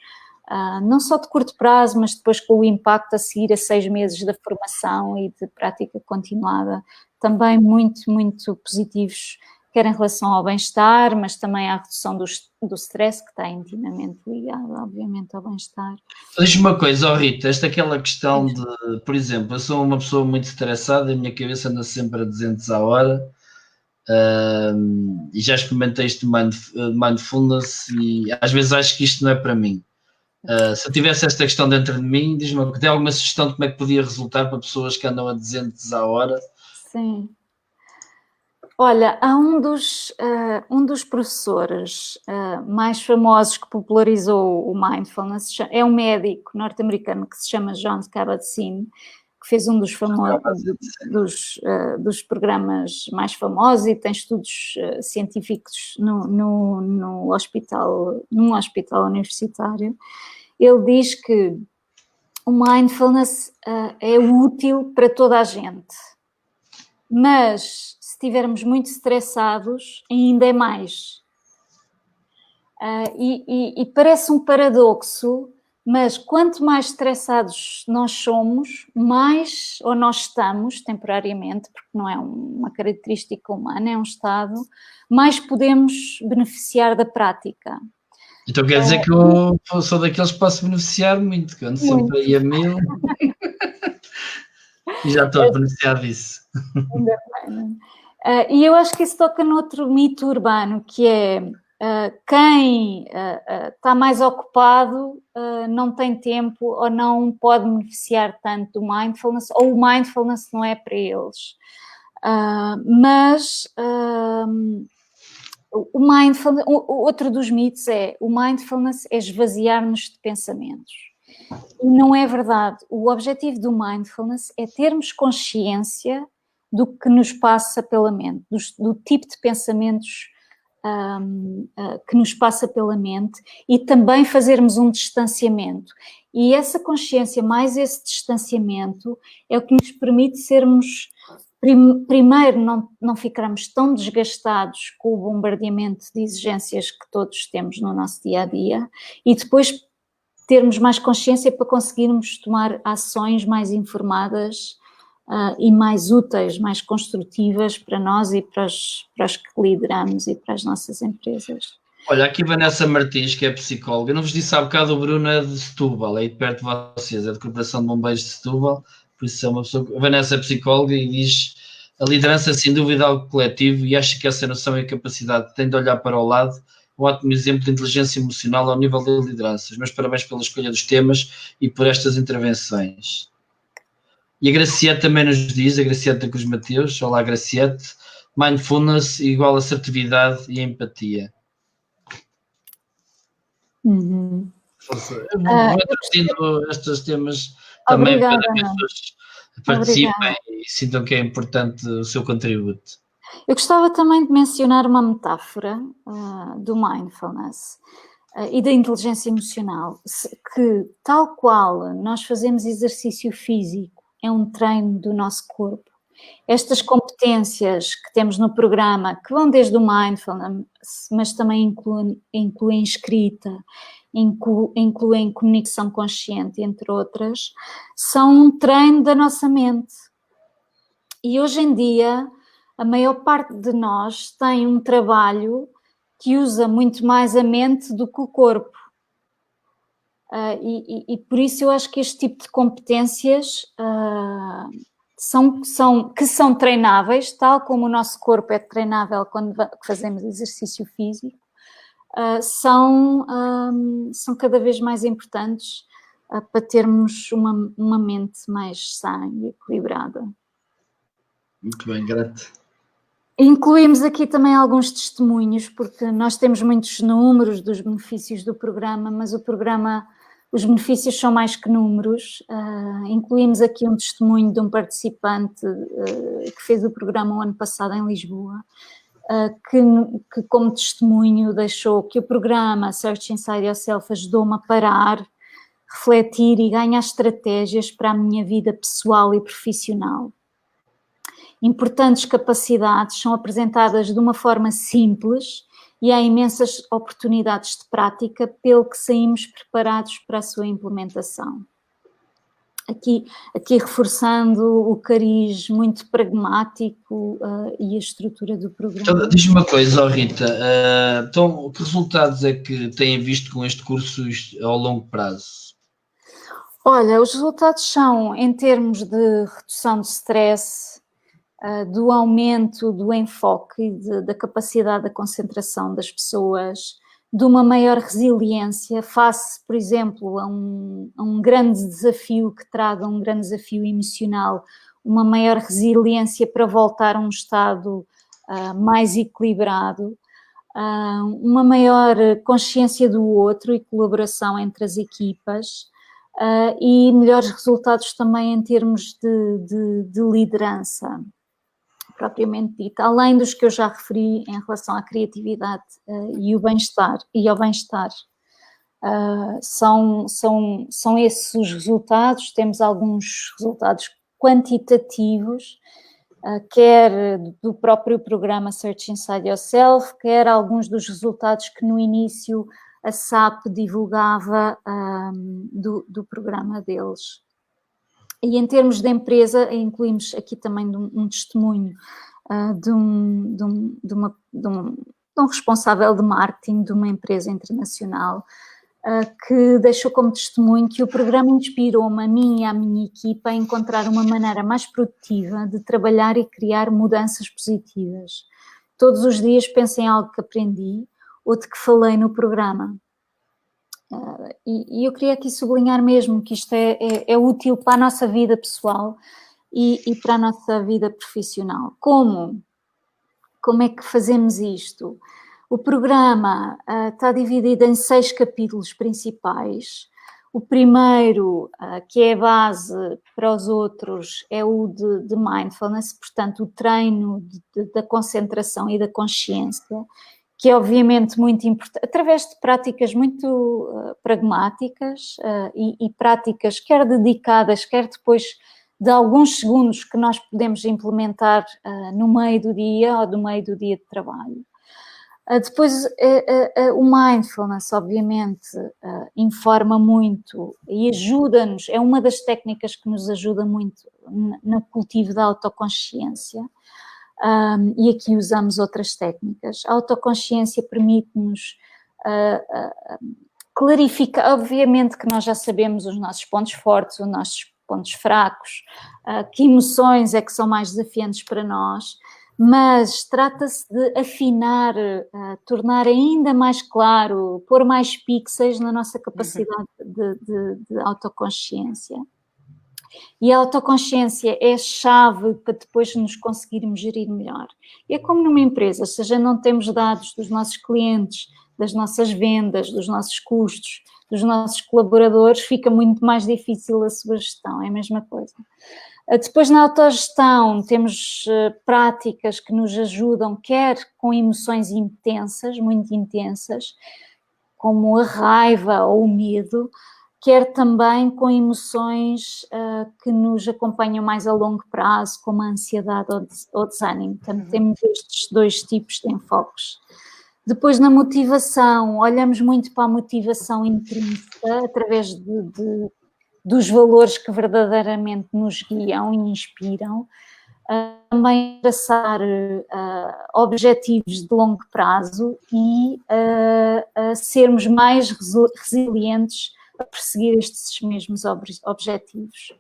[SPEAKER 3] não só de curto prazo, mas depois com o impacto a seguir a 6 meses da formação e de prática continuada, também muito, muito positivos, quer em relação ao bem-estar, mas também à redução do stress, que está intimamente ligado, obviamente, ao bem-estar.
[SPEAKER 1] Diz-me uma coisa, Rita, aquela questão de, por exemplo, eu sou uma pessoa muito estressada, a minha cabeça anda sempre a 200 à hora, e já experimentei isto de mindfulness e às vezes acho que isto não é para mim. Se eu tivesse esta questão dentro de mim, diz-me, tem alguma sugestão de como é que podia resultar para pessoas que andam a 200 à hora?
[SPEAKER 3] Sim. Olha, há um dos professores mais famosos que popularizou o mindfulness, é um médico norte-americano que se chama Jon Kabat-Zinn, que fez um dos dos programas mais famosos e tem estudos científicos num hospital universitário. Ele diz que o mindfulness é útil para toda a gente, mas se estivermos muito estressados, ainda é mais. E parece um paradoxo, mas quanto mais estressados nós somos, mais, ou nós estamos temporariamente, porque não é uma característica humana, é um estado, mais podemos beneficiar da prática.
[SPEAKER 1] Então quer dizer que eu sou daqueles que posso beneficiar muito, que ando sempre aí a 1000 e já estou a beneficiar disso.
[SPEAKER 3] Ainda bem. E eu acho que isso toca noutro mito urbano, que é quem está mais ocupado não tem tempo ou não pode beneficiar tanto do mindfulness, ou o mindfulness não é para eles. Mas o mindfulness, outro dos mitos é o mindfulness é esvaziar-nos de pensamentos. E não é verdade. O objetivo do mindfulness é termos consciência do que nos passa pela mente, do tipo de pensamentos que nos passa pela mente, e também fazermos um distanciamento. E essa consciência, mais esse distanciamento, é o que nos permite sermos, primeiro, não ficarmos tão desgastados com o bombardeamento de exigências que todos temos no nosso dia-a-dia, e depois termos mais consciência para conseguirmos tomar ações mais informadas e mais úteis, mais construtivas para nós e para os que lideramos e para as nossas empresas.
[SPEAKER 1] Olha, aqui Vanessa Martins, que é psicóloga, eu não vos disse há bocado, o Bruno é de Setúbal, é aí perto de vocês, é de Corporação de Bombeiros de Setúbal, por isso é uma pessoa, a Vanessa é psicóloga e diz, a liderança sem dúvida é algo coletivo e acha que essa noção e a capacidade que tem de olhar para o lado, um ótimo exemplo de inteligência emocional ao nível da liderança. Os meus parabéns pela escolha dos temas e por estas intervenções. E a Graciete também nos diz, a Graciete da Cruz Mateus, olá Graciete, mindfulness igual assertividade e empatia.
[SPEAKER 3] Uhum.
[SPEAKER 1] Eu vou traduzindo estes temas também para que as pessoas participem e sintam que é importante o seu contributo.
[SPEAKER 3] Eu gostava também de mencionar uma metáfora do mindfulness e da inteligência emocional, que tal qual nós fazemos exercício físico, é um treino do nosso corpo. Estas competências que temos no programa, que vão desde o mindfulness, mas também incluem escrita, incluem comunicação consciente, entre outras, são um treino da nossa mente. E hoje em dia, a maior parte de nós tem um trabalho que usa muito mais a mente do que o corpo. E por isso eu acho que este tipo de competências que são treináveis, tal como o nosso corpo é treinável quando fazemos exercício físico, são cada vez mais importantes para termos uma mente mais sã e equilibrada.
[SPEAKER 1] Muito bem, grato.
[SPEAKER 3] Incluímos aqui também alguns testemunhos, porque nós temos muitos números dos benefícios do programa, mas os benefícios são mais que números. Incluímos aqui um testemunho de um participante que fez o programa o ano passado em Lisboa, que como testemunho deixou que o programa Search Inside Yourself ajudou-me a parar, refletir e ganhar estratégias para a minha vida pessoal e profissional. Importantes capacidades são apresentadas de uma forma simples e há imensas oportunidades de prática, pelo que saímos preparados para a sua implementação. Aqui reforçando o cariz muito pragmático e a estrutura do programa.
[SPEAKER 1] Diz-me uma coisa, Rita, então que resultados é que têm visto com este curso ao longo prazo?
[SPEAKER 3] Olha, os resultados são em termos de redução de stress, do aumento do enfoque e da capacidade da concentração das pessoas, de uma maior resiliência face, por exemplo, a um grande desafio que traga um grande desafio emocional, uma maior resiliência para voltar a um estado mais equilibrado, uma maior consciência do outro e colaboração entre as equipas, e melhores resultados também em termos de liderança propriamente dita, além dos que eu já referi em relação à criatividade e ao bem-estar. São esses os resultados. Temos alguns resultados quantitativos, quer do próprio programa Search Inside Yourself, quer alguns dos resultados que no início a SAP divulgava do programa deles. E em termos de empresa, incluímos aqui também um testemunho de um responsável de marketing de uma empresa internacional, que deixou como testemunho que o programa inspirou-me, a mim e à minha equipa, a encontrar uma maneira mais produtiva de trabalhar e criar mudanças positivas. Todos os dias penso em algo que aprendi ou de que falei no programa. E eu queria aqui sublinhar mesmo que isto é útil para a nossa vida pessoal e para a nossa vida profissional. Como é que fazemos isto? O programa está dividido em 6 capítulos principais. O primeiro, que é a base para os outros, é o de mindfulness, portanto o treino da concentração e da consciência, que é obviamente muito importante, através de práticas muito pragmáticas e práticas quer dedicadas, quer depois de alguns segundos que nós podemos implementar no meio do dia ou do meio do dia de trabalho. Depois o mindfulness, obviamente, informa muito e ajuda-nos, é uma das técnicas que nos ajuda muito no cultivo da autoconsciência. E aqui usamos outras técnicas. A autoconsciência permite-nos clarificar, obviamente que nós já sabemos os nossos pontos fortes, os nossos pontos fracos, que emoções é que são mais desafiantes para nós, mas trata-se de afinar, tornar ainda mais claro, pôr mais pixels na nossa capacidade de autoconsciência. E a autoconsciência é a chave para depois nos conseguirmos gerir melhor. É como numa empresa, se já não temos dados dos nossos clientes, das nossas vendas, dos nossos custos, dos nossos colaboradores, fica muito mais difícil a sua gestão, é a mesma coisa. Depois na autogestão temos práticas que nos ajudam, quer com emoções intensas, muito intensas, como a raiva ou o medo, quer também com emoções que nos acompanham mais a longo prazo, como a ansiedade ou desânimo. Portanto, temos estes 2 tipos de enfoques. Depois, na motivação, olhamos muito para a motivação intrínseca, através dos valores que verdadeiramente nos guiam e inspiram. Também traçar objetivos de longo prazo e sermos mais resilientes a perseguir estes mesmos objetivos.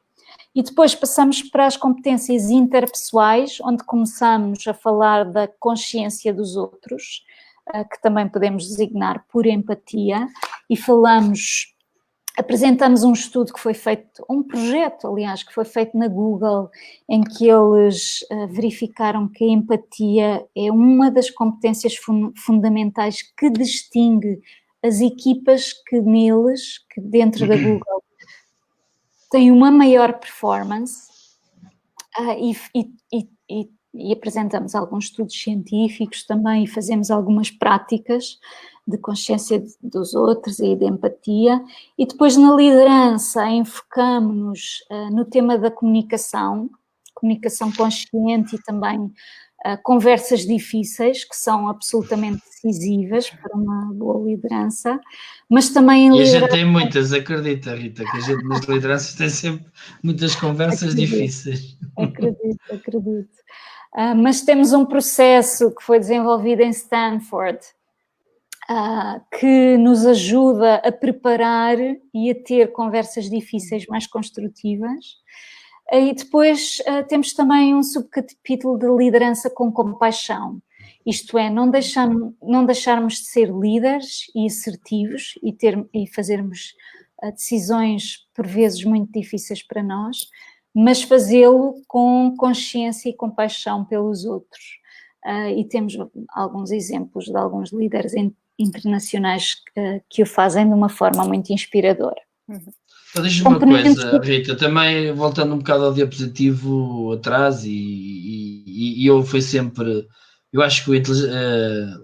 [SPEAKER 3] E depois passamos para as competências interpessoais, onde começamos a falar da consciência dos outros, que também podemos designar por empatia, e apresentamos um estudo que foi feito, um projeto, aliás, que foi feito na Google, em que eles verificaram que a empatia é uma das competências fundamentais que distingue as equipas que dentro da Google, têm uma maior performance, e apresentamos alguns estudos científicos também, e fazemos algumas práticas de consciência dos outros e de empatia. E depois na liderança enfocamos-nos no tema da comunicação consciente e também conversas difíceis, que são absolutamente decisivas para uma boa liderança, mas também em
[SPEAKER 1] E a gente tem muitas, acredita, Rita, que a gente nas lideranças tem sempre muitas conversas difíceis.
[SPEAKER 3] Acredito. Mas temos um processo que foi desenvolvido em Stanford, que nos ajuda a preparar e a ter conversas difíceis mais construtivas. E depois temos também um subcapítulo de liderança com compaixão. Isto é, não deixarmos de ser líderes e assertivos e fazermos decisões por vezes muito difíceis para nós, mas fazê-lo com consciência e compaixão pelos outros. E temos alguns exemplos de alguns líderes internacionais que o fazem de uma forma muito inspiradora.
[SPEAKER 1] Então, diz-me uma coisa, Rita, também voltando um bocado ao diapositivo atrás, e eu fui sempre, eu acho que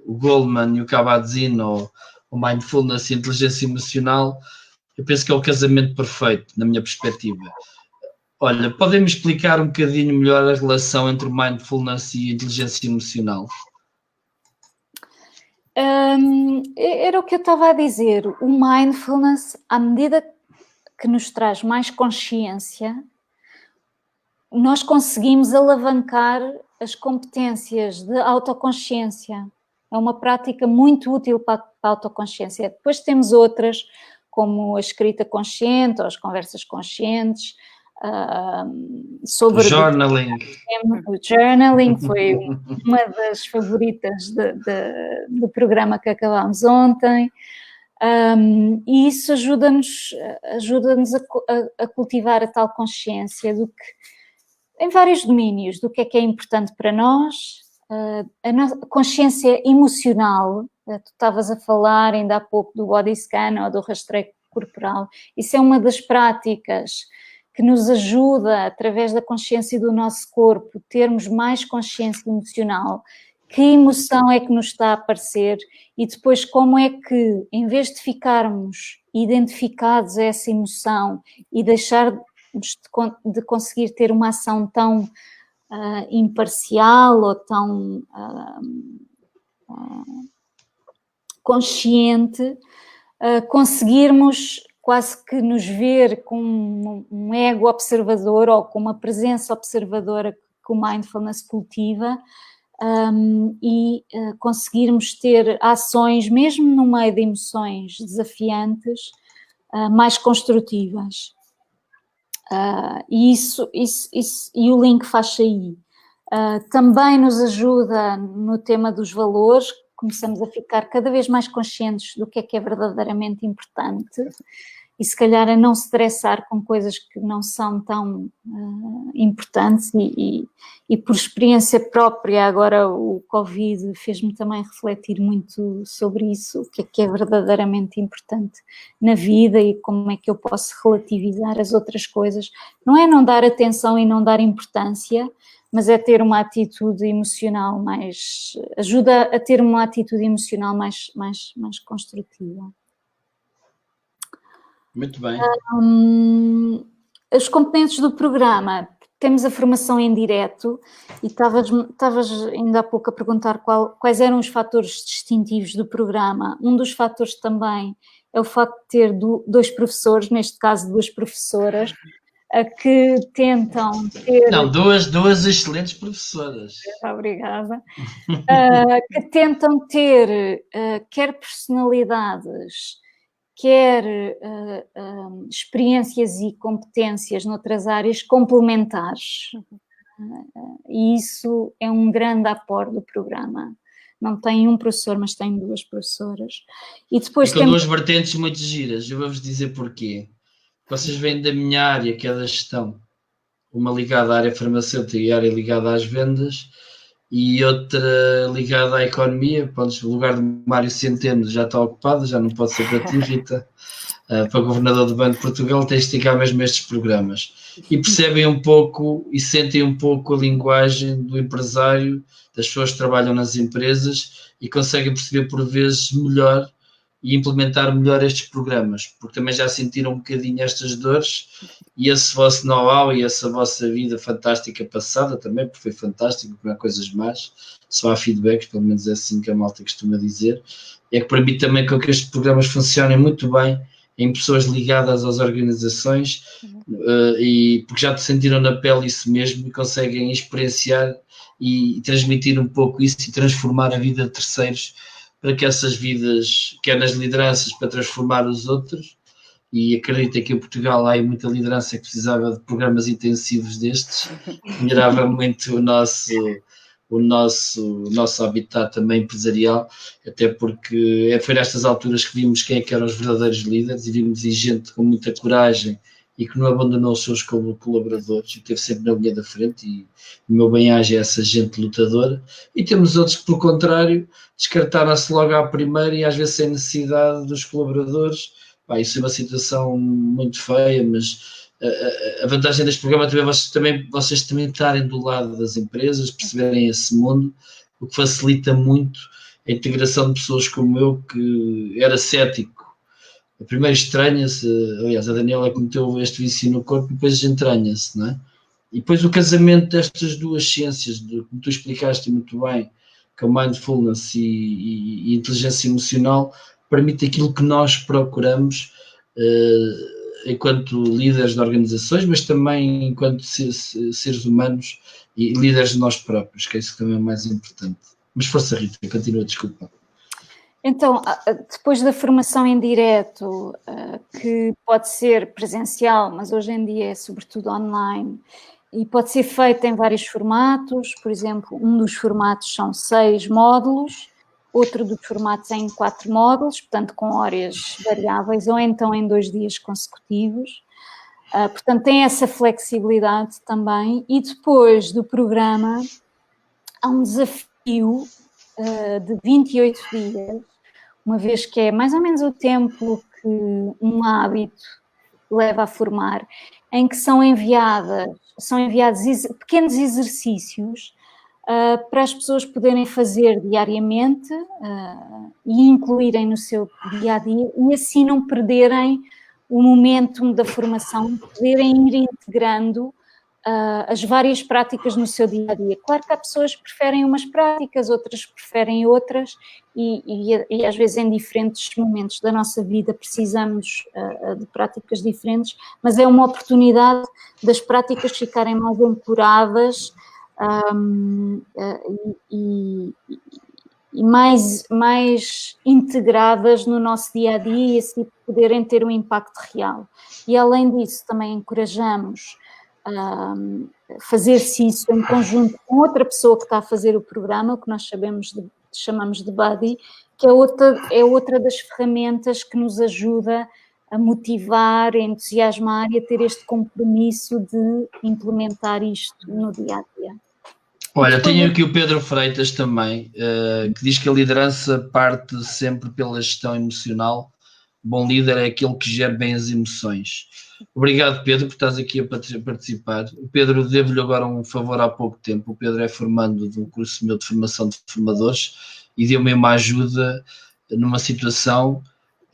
[SPEAKER 1] o Goleman e o Kabat-Zinn, ou o Mindfulness e a inteligência emocional, eu penso que é o casamento perfeito, na minha perspectiva. Olha, podem-me explicar um bocadinho melhor a relação entre o Mindfulness e a inteligência emocional?
[SPEAKER 3] Era o que eu estava a dizer. O Mindfulness, à medida que nos traz mais consciência, nós conseguimos alavancar as competências de autoconsciência. É uma prática muito útil para a autoconsciência. Depois temos outras, como a escrita consciente ou as conversas conscientes, sobre
[SPEAKER 1] o journaling.
[SPEAKER 3] O journaling foi uma das favoritas do programa que acabámos ontem. E isso ajuda-nos a cultivar a tal consciência em vários domínios, do que é importante para nós, a nossa consciência emocional. Tu estavas a falar ainda há pouco do body scan ou do rastreio corporal. Isso é uma das práticas que nos ajuda, através da consciência do nosso corpo, termos mais consciência emocional. Que emoção é que nos está a aparecer e depois como é que, em vez de ficarmos identificados a essa emoção e deixarmos de conseguir ter uma ação tão imparcial ou tão consciente, conseguirmos quase que nos ver com um ego observador ou com uma presença observadora que o Mindfulness cultiva, e conseguirmos ter ações, mesmo no meio de emoções desafiantes, mais construtivas. E e o link faz aí. Também nos ajuda no tema dos valores, começamos a ficar cada vez mais conscientes do que é verdadeiramente importante e se calhar a não se estressar com coisas que não são tão importantes e por experiência própria, agora o Covid fez-me também refletir muito sobre isso, o que é verdadeiramente importante na vida e como é que eu posso relativizar as outras coisas. Não é não dar atenção e não dar importância, mas é ter uma atitude emocional ajuda a ter uma atitude emocional mais construtiva.
[SPEAKER 1] Muito bem.
[SPEAKER 3] Os componentes do programa, temos a formação em direto e estavas ainda há pouco a perguntar quais eram os fatores distintivos do programa. Um dos fatores também é o facto de ter dois professores, neste caso duas professoras, que tentam ter...
[SPEAKER 1] Não, duas excelentes professoras.
[SPEAKER 3] Obrigada. Que tentam ter quer personalidades, quer experiências e competências noutras áreas complementares. E isso é um grande aporte do programa. Não tem um professor, mas tem 2 professoras. E depois
[SPEAKER 1] com 2 vertentes muito giras. Eu vou-vos dizer porquê. Vocês vêm da minha área, que é da gestão. Uma ligada à área farmacêutica e área ligada às vendas, e outra ligada à economia. Pronto, o lugar do Mário Centeno já está ocupado, já não pode ser para ti, Rita. Para governador do Banco de Portugal, tens de esticar mesmo estes programas. E percebem um pouco e sentem um pouco a linguagem do empresário, das pessoas que trabalham nas empresas, e conseguem perceber por vezes melhor e implementar melhor estes programas, porque também já sentiram um bocadinho estas dores, e esse vosso know-how e essa vossa vida fantástica passada também, porque foi fantástico, não há coisas más, só há feedbacks, pelo menos é assim que a malta costuma dizer, é que permite também com que estes programas funcionem muito bem em pessoas ligadas às organizações, e porque já te sentiram na pele isso mesmo e conseguem experienciar e transmitir um pouco isso e transformar a vida de terceiros, para que essas vidas, quer nas lideranças, para transformar os outros. E acredito que em Portugal há muita liderança que precisava de programas intensivos destes, melhorava muito o nosso habitat também empresarial, até porque foi nestas alturas que vimos quem é que eram os verdadeiros líderes, e vimos gente com muita coragem e que não abandonou os seus colaboradores, e esteve sempre na linha da frente, e o meu bem-aja é essa gente lutadora. E temos outros que, pelo contrário, descartaram-se logo à primeira, e às vezes sem necessidade dos colaboradores. Isso é uma situação muito feia, mas a vantagem deste programa vocês também estarem do lado das empresas, perceberem esse mundo, o que facilita muito a integração de pessoas como eu, que era cético. Primeiro estranha-se, aliás, a Daniela cometeu este vício no corpo, e depois entranha-se, não é? E depois o casamento destas 2 ciências, como tu explicaste muito bem, que é o mindfulness e inteligência emocional, permite aquilo que nós procuramos enquanto líderes de organizações, mas também enquanto seres humanos e líderes de nós próprios, que é isso que também é mais importante. Mas força, Rita, continua, desculpa.
[SPEAKER 3] Então, depois da formação em direto, que pode ser presencial, mas hoje em dia é sobretudo online, e pode ser feita em vários formatos. Por exemplo, um dos formatos são 6 módulos, outro dos formatos é em 4 módulos, portanto com horas variáveis, ou então em 2 dias consecutivos. Portanto, tem essa flexibilidade também. E depois do programa, há um desafio de 28 dias, uma vez que é mais ou menos o tempo que um hábito leva a formar, em que são enviados pequenos exercícios para as pessoas poderem fazer diariamente e incluírem no seu dia-a-dia, e assim não perderem o momentum da formação, poderem ir integrando as várias práticas no seu dia-a-dia. Claro que há pessoas que preferem umas práticas, outras preferem outras, e às vezes em diferentes momentos da nossa vida precisamos de práticas diferentes, mas é uma oportunidade das práticas ficarem mais ancoradas e mais integradas no nosso dia-a-dia, e assim poderem ter um impacto real. E além disso, também encorajamos fazer-se isso em conjunto com outra pessoa que está a fazer o programa, o que nós chamamos de buddy, que é outra das ferramentas que nos ajuda a motivar, a entusiasmar e a ter este compromisso de implementar isto no dia-a-dia.
[SPEAKER 1] Olha, tenho aqui o Pedro Freitas também, que diz que a liderança parte sempre pela gestão emocional. Bom líder é aquele que gera bem as emoções. Obrigado, Pedro, por estás aqui a participar. O Pedro, devo-lhe agora um favor há pouco tempo. O Pedro é formando de um curso meu de formação de formadores e deu-me uma ajuda numa situação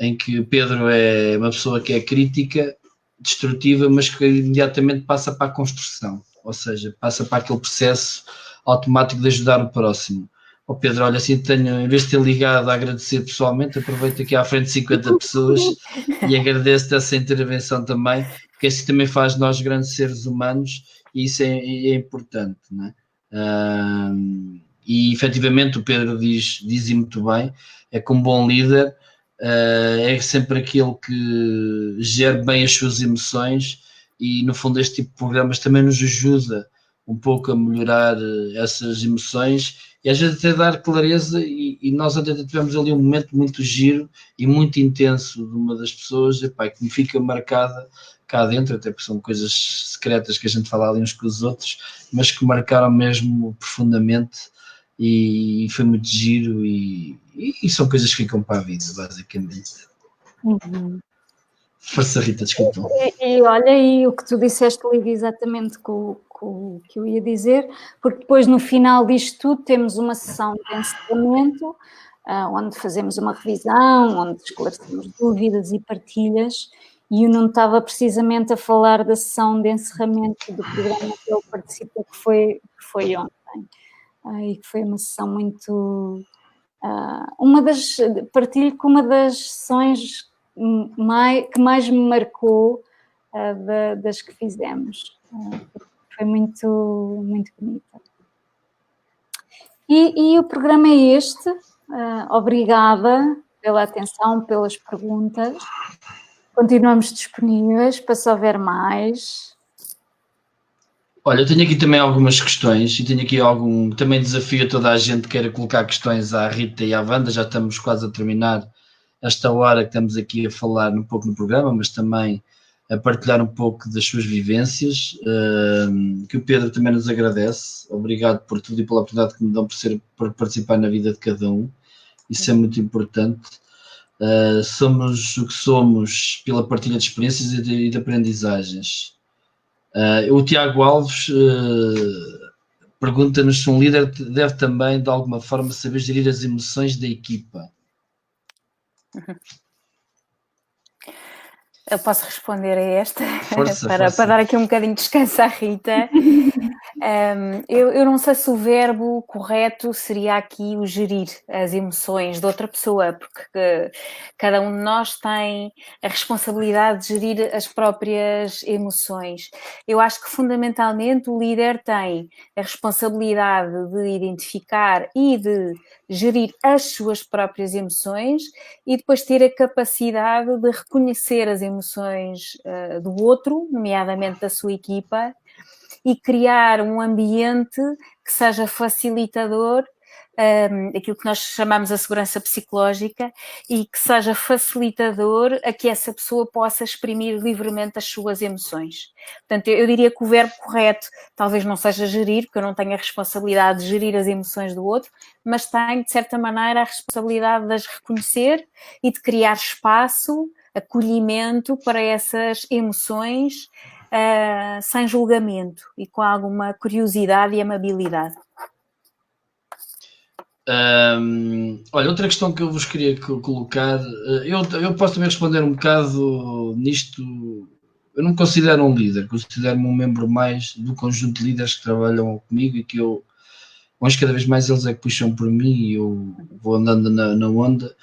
[SPEAKER 1] em que o Pedro é uma pessoa que é crítica, destrutiva, mas que imediatamente passa para a construção, ou seja, passa para aquele processo automático de ajudar o próximo. Oh Pedro, olha, assim tenho, em vez de ter ligado a agradecer pessoalmente, aproveito aqui à frente de 50 pessoas e agradeço-te essa intervenção também, porque assim também faz nós grandes seres humanos, e isso é importante, não é? E efetivamente o Pedro diz muito bem, é que um bom líder é sempre aquele que gera bem as suas emoções e, no fundo, este tipo de programas também nos ajuda um pouco a melhorar essas emoções e às vezes até dar clareza e nós até tivemos ali um momento muito giro e muito intenso de uma das pessoas, epá, que me fica marcada cá dentro, até porque são coisas secretas que a gente fala ali uns com os outros, mas que marcaram mesmo profundamente e foi muito giro e são coisas que ficam para a vida, basicamente.
[SPEAKER 3] Uhum.
[SPEAKER 1] Força, Rita, desculpa.
[SPEAKER 3] E olha, e o que tu disseste liga exatamente com o que eu ia dizer, porque depois no final disto tudo temos uma sessão de encerramento, onde fazemos uma revisão, onde esclarecemos dúvidas e partilhas, e eu não estava precisamente a falar da sessão de encerramento do programa que ele participou, que foi ontem, e que foi uma sessão muito... partilho com uma das sessões que mais me marcou das que fizemos. Foi muito, muito bonita. E o programa é este. Obrigada pela atenção, pelas perguntas. Continuamos disponíveis para se houver mais.
[SPEAKER 1] Olha, eu tenho aqui também algumas questões e tenho aqui também desafio a toda a gente que queira colocar questões à Rita e à Wanda. Já estamos quase a terminar esta hora que estamos aqui a falar um pouco no programa, mas também a partilhar um pouco das suas vivências, que o Pedro também nos agradece. Obrigado por tudo e pela oportunidade que me dão por participar na vida de cada um. Isso é muito importante. Somos o que somos pela partilha de experiências e de aprendizagens. O Tiago Alves pergunta-nos se um líder deve também, de alguma forma, saber gerir as emoções da equipa.
[SPEAKER 2] Eu posso responder a esta?
[SPEAKER 1] Força,
[SPEAKER 2] para dar aqui um bocadinho de descanso à Rita. Eu não sei se o verbo correto seria aqui o gerir as emoções de outra pessoa, porque cada um de nós tem a responsabilidade de gerir as próprias emoções. Eu acho que fundamentalmente o líder tem a responsabilidade de identificar e de gerir as suas próprias emoções e depois ter a capacidade de reconhecer as emoções do outro, nomeadamente da sua equipa, e criar um ambiente que seja facilitador, aquilo que nós chamamos a segurança psicológica, e que seja facilitador a que essa pessoa possa exprimir livremente as suas emoções. Portanto, eu diria que o verbo correto talvez não seja gerir, porque eu não tenho a responsabilidade de gerir as emoções do outro, mas tenho, de certa maneira, a responsabilidade de as reconhecer e de criar espaço, acolhimento para essas emoções, sem julgamento e com alguma curiosidade e amabilidade.
[SPEAKER 1] Olha, outra questão que eu vos queria colocar, eu posso também responder um bocado nisto. Eu não me considero um líder, considero-me um membro mais do conjunto de líderes que trabalham comigo e que eu acho que cada vez mais eles é que puxam por mim e eu vou andando na onda.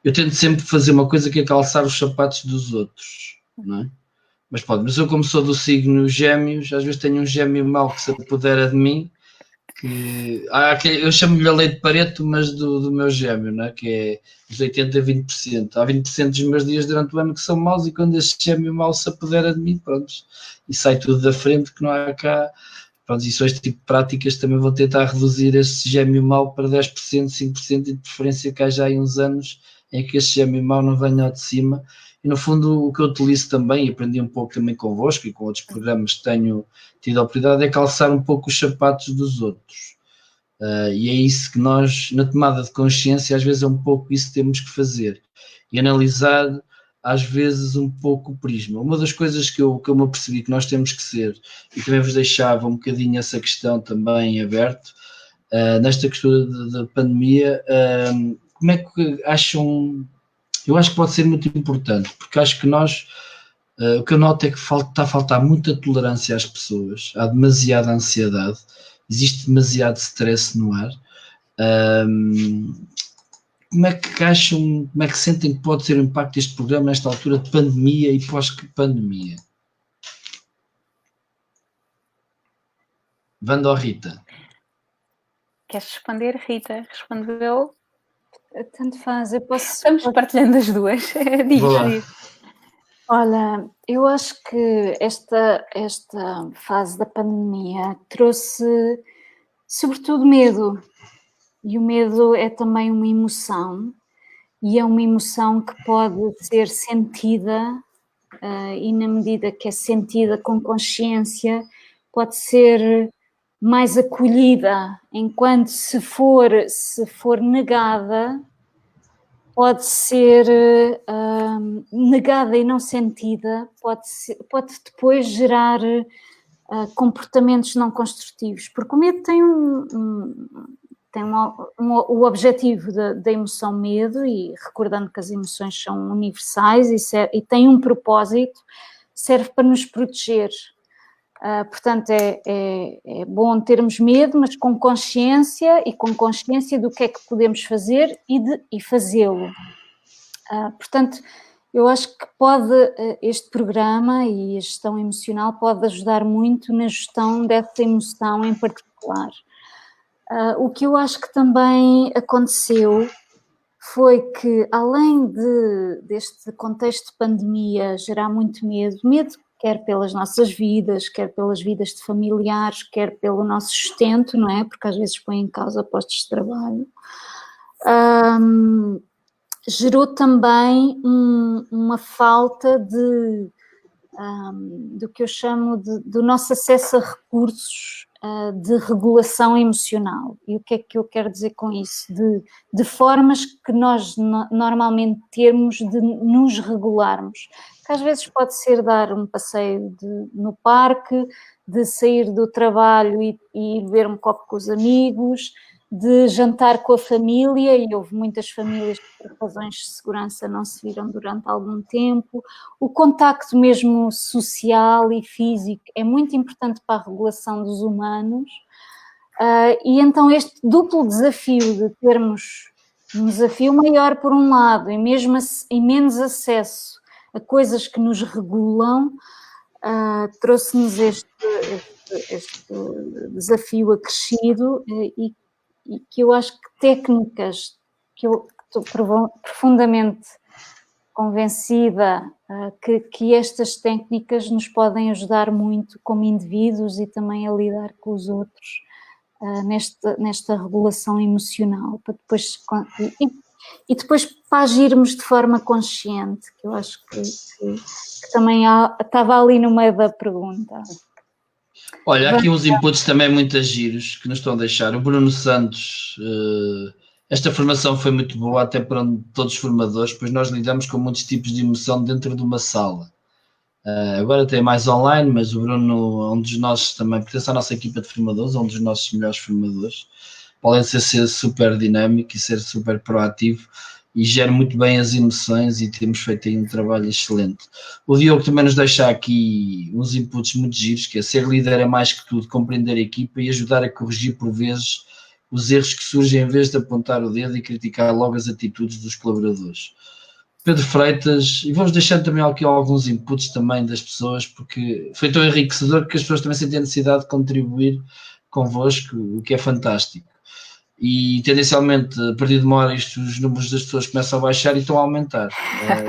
[SPEAKER 1] Eu tento sempre fazer uma coisa que é calçar os sapatos dos outros, não é? Mas eu como sou do signo Gêmeos, às vezes tenho um gêmeo mau que se apodera de mim, eu chamo-lhe a lei de Pareto, mas do meu gêmeo, né? Que é dos 80% a 20%. Há 20% dos meus dias durante o ano que são maus e quando esse gêmeo mau se apodera de mim, pronto, e sai tudo da frente que não há cá. Pronto, e só este tipo de práticas também vão tentar reduzir esse gêmeo mau para 10%, 5% e de preferência que há já aí uns anos em que esse gêmeo mau não venha ao de cima. E no fundo o que eu utilizo também, e aprendi um pouco também convosco e com outros programas que tenho tido a oportunidade, é calçar um pouco os sapatos dos outros. E é isso que nós, na tomada de consciência, às vezes é um pouco isso que temos que fazer. E analisar, às vezes, um pouco o prisma. Uma das coisas que eu me apercebi que nós temos que ser, e também vos deixava um bocadinho essa questão também aberto, nesta questão da pandemia, como é que acham... Eu acho que pode ser muito importante, porque acho que nós, o que eu noto é que está a faltar muita tolerância às pessoas, há demasiada ansiedade, existe demasiado stress no ar. Como é que acham, como é que sentem que pode ser o impacto deste programa nesta altura de pandemia e pós-pandemia? Wanda ou Rita?
[SPEAKER 2] Queres responder, Rita? Respondeu?
[SPEAKER 3] Tanto faz, eu posso...
[SPEAKER 2] Vamos partilhando as duas. Diz.
[SPEAKER 3] Olha, eu acho que esta fase da pandemia trouxe, sobretudo, medo. E o medo é também uma emoção, e é uma emoção que pode ser sentida, e na medida que é sentida com consciência, pode ser mais acolhida, enquanto se for negada, pode ser negada e não sentida, pode depois gerar comportamentos não construtivos, porque o medo tem o objetivo da emoção medo, e recordando que as emoções são universais e têm um propósito, serve para nos proteger. Portanto, é bom termos medo, mas com consciência, e com consciência do que é que podemos fazer e fazê-lo. Portanto, eu acho que este programa e a gestão emocional pode ajudar muito na gestão dessa emoção em particular. O que eu acho que também aconteceu foi que, além deste contexto de pandemia gerar muito medo, quer pelas nossas vidas, quer pelas vidas de familiares, quer pelo nosso sustento, não é? Porque às vezes põe em causa postos de trabalho, gerou também uma falta do que eu chamo do nosso acesso a recursos de regulação emocional. E o que é que eu quero dizer com isso? De formas que nós normalmente temos de nos regularmos, que às vezes pode ser dar um passeio no parque, de sair do trabalho e ir beber um copo com os amigos, de jantar com a família, e houve muitas famílias que por razões de segurança não se viram durante algum tempo. O contacto mesmo social e físico é muito importante para a regulação dos humanos, e então este duplo desafio de termos um desafio maior por um lado e mesmo e menos acesso a coisas que nos regulam, trouxe-nos este desafio acrescido, e que eu acho que técnicas, que eu estou profundamente convencida que estas técnicas nos podem ajudar muito como indivíduos e também a lidar com os outros nesta regulação emocional, para depois, e depois para agirmos de forma consciente, que eu acho que também estava ali no meio da pergunta.
[SPEAKER 1] Olha, há aqui uns inputs também muito giros que nos estão a deixar. O Bruno Santos, esta formação foi muito boa até para todos os formadores, pois nós lidamos com muitos tipos de emoção dentro de uma sala. Agora tem mais online, mas o Bruno é um dos nossos, também pertence à nossa equipa de formadores, é um dos nossos melhores formadores. Podem ser super dinâmico e ser super proativo, e gera muito bem as emoções, e temos feito aí um trabalho excelente. O Diogo também nos deixa aqui uns inputs muito giros, que é ser líder é mais que tudo, compreender a equipa e ajudar a corrigir por vezes os erros que surgem em vez de apontar o dedo e criticar logo as atitudes dos colaboradores. Pedro Freitas, e vamos deixando também aqui alguns inputs também das pessoas, porque foi tão enriquecedor que as pessoas também sentem a necessidade de contribuir convosco, o que é fantástico. E tendencialmente, a partir de uma hora, os números das pessoas começam a baixar e estão a aumentar,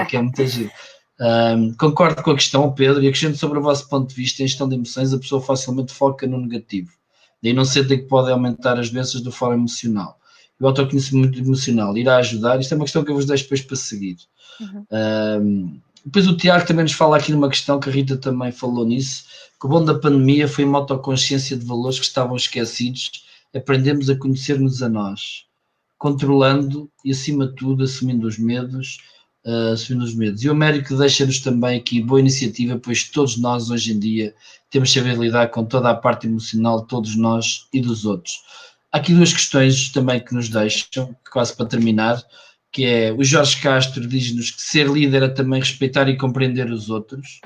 [SPEAKER 1] que é muito giro. Concordo com a questão, Pedro, e acrescento sobre o vosso ponto de vista. Em gestão de emoções, a pessoa facilmente foca no negativo, daí não sentem que pode aumentar as doenças do foro emocional. O autoconhecimento emocional irá ajudar. Isto é uma questão que eu vos deixo depois para seguir. Depois o Tiago também nos fala aqui numa questão que a Rita também falou nisso, que o bom da pandemia foi uma autoconsciência de valores que estavam esquecidos. Aprendemos a conhecer-nos a nós, controlando e, acima de tudo, assumindo os medos. E o Américo deixa-nos também aqui boa iniciativa, pois todos nós, hoje em dia, temos de saber lidar com toda a parte emocional de todos nós e dos outros. Há aqui duas questões também que nos deixam, quase para terminar, que é, o Jorge Castro diz-nos que ser líder é também respeitar e compreender os outros,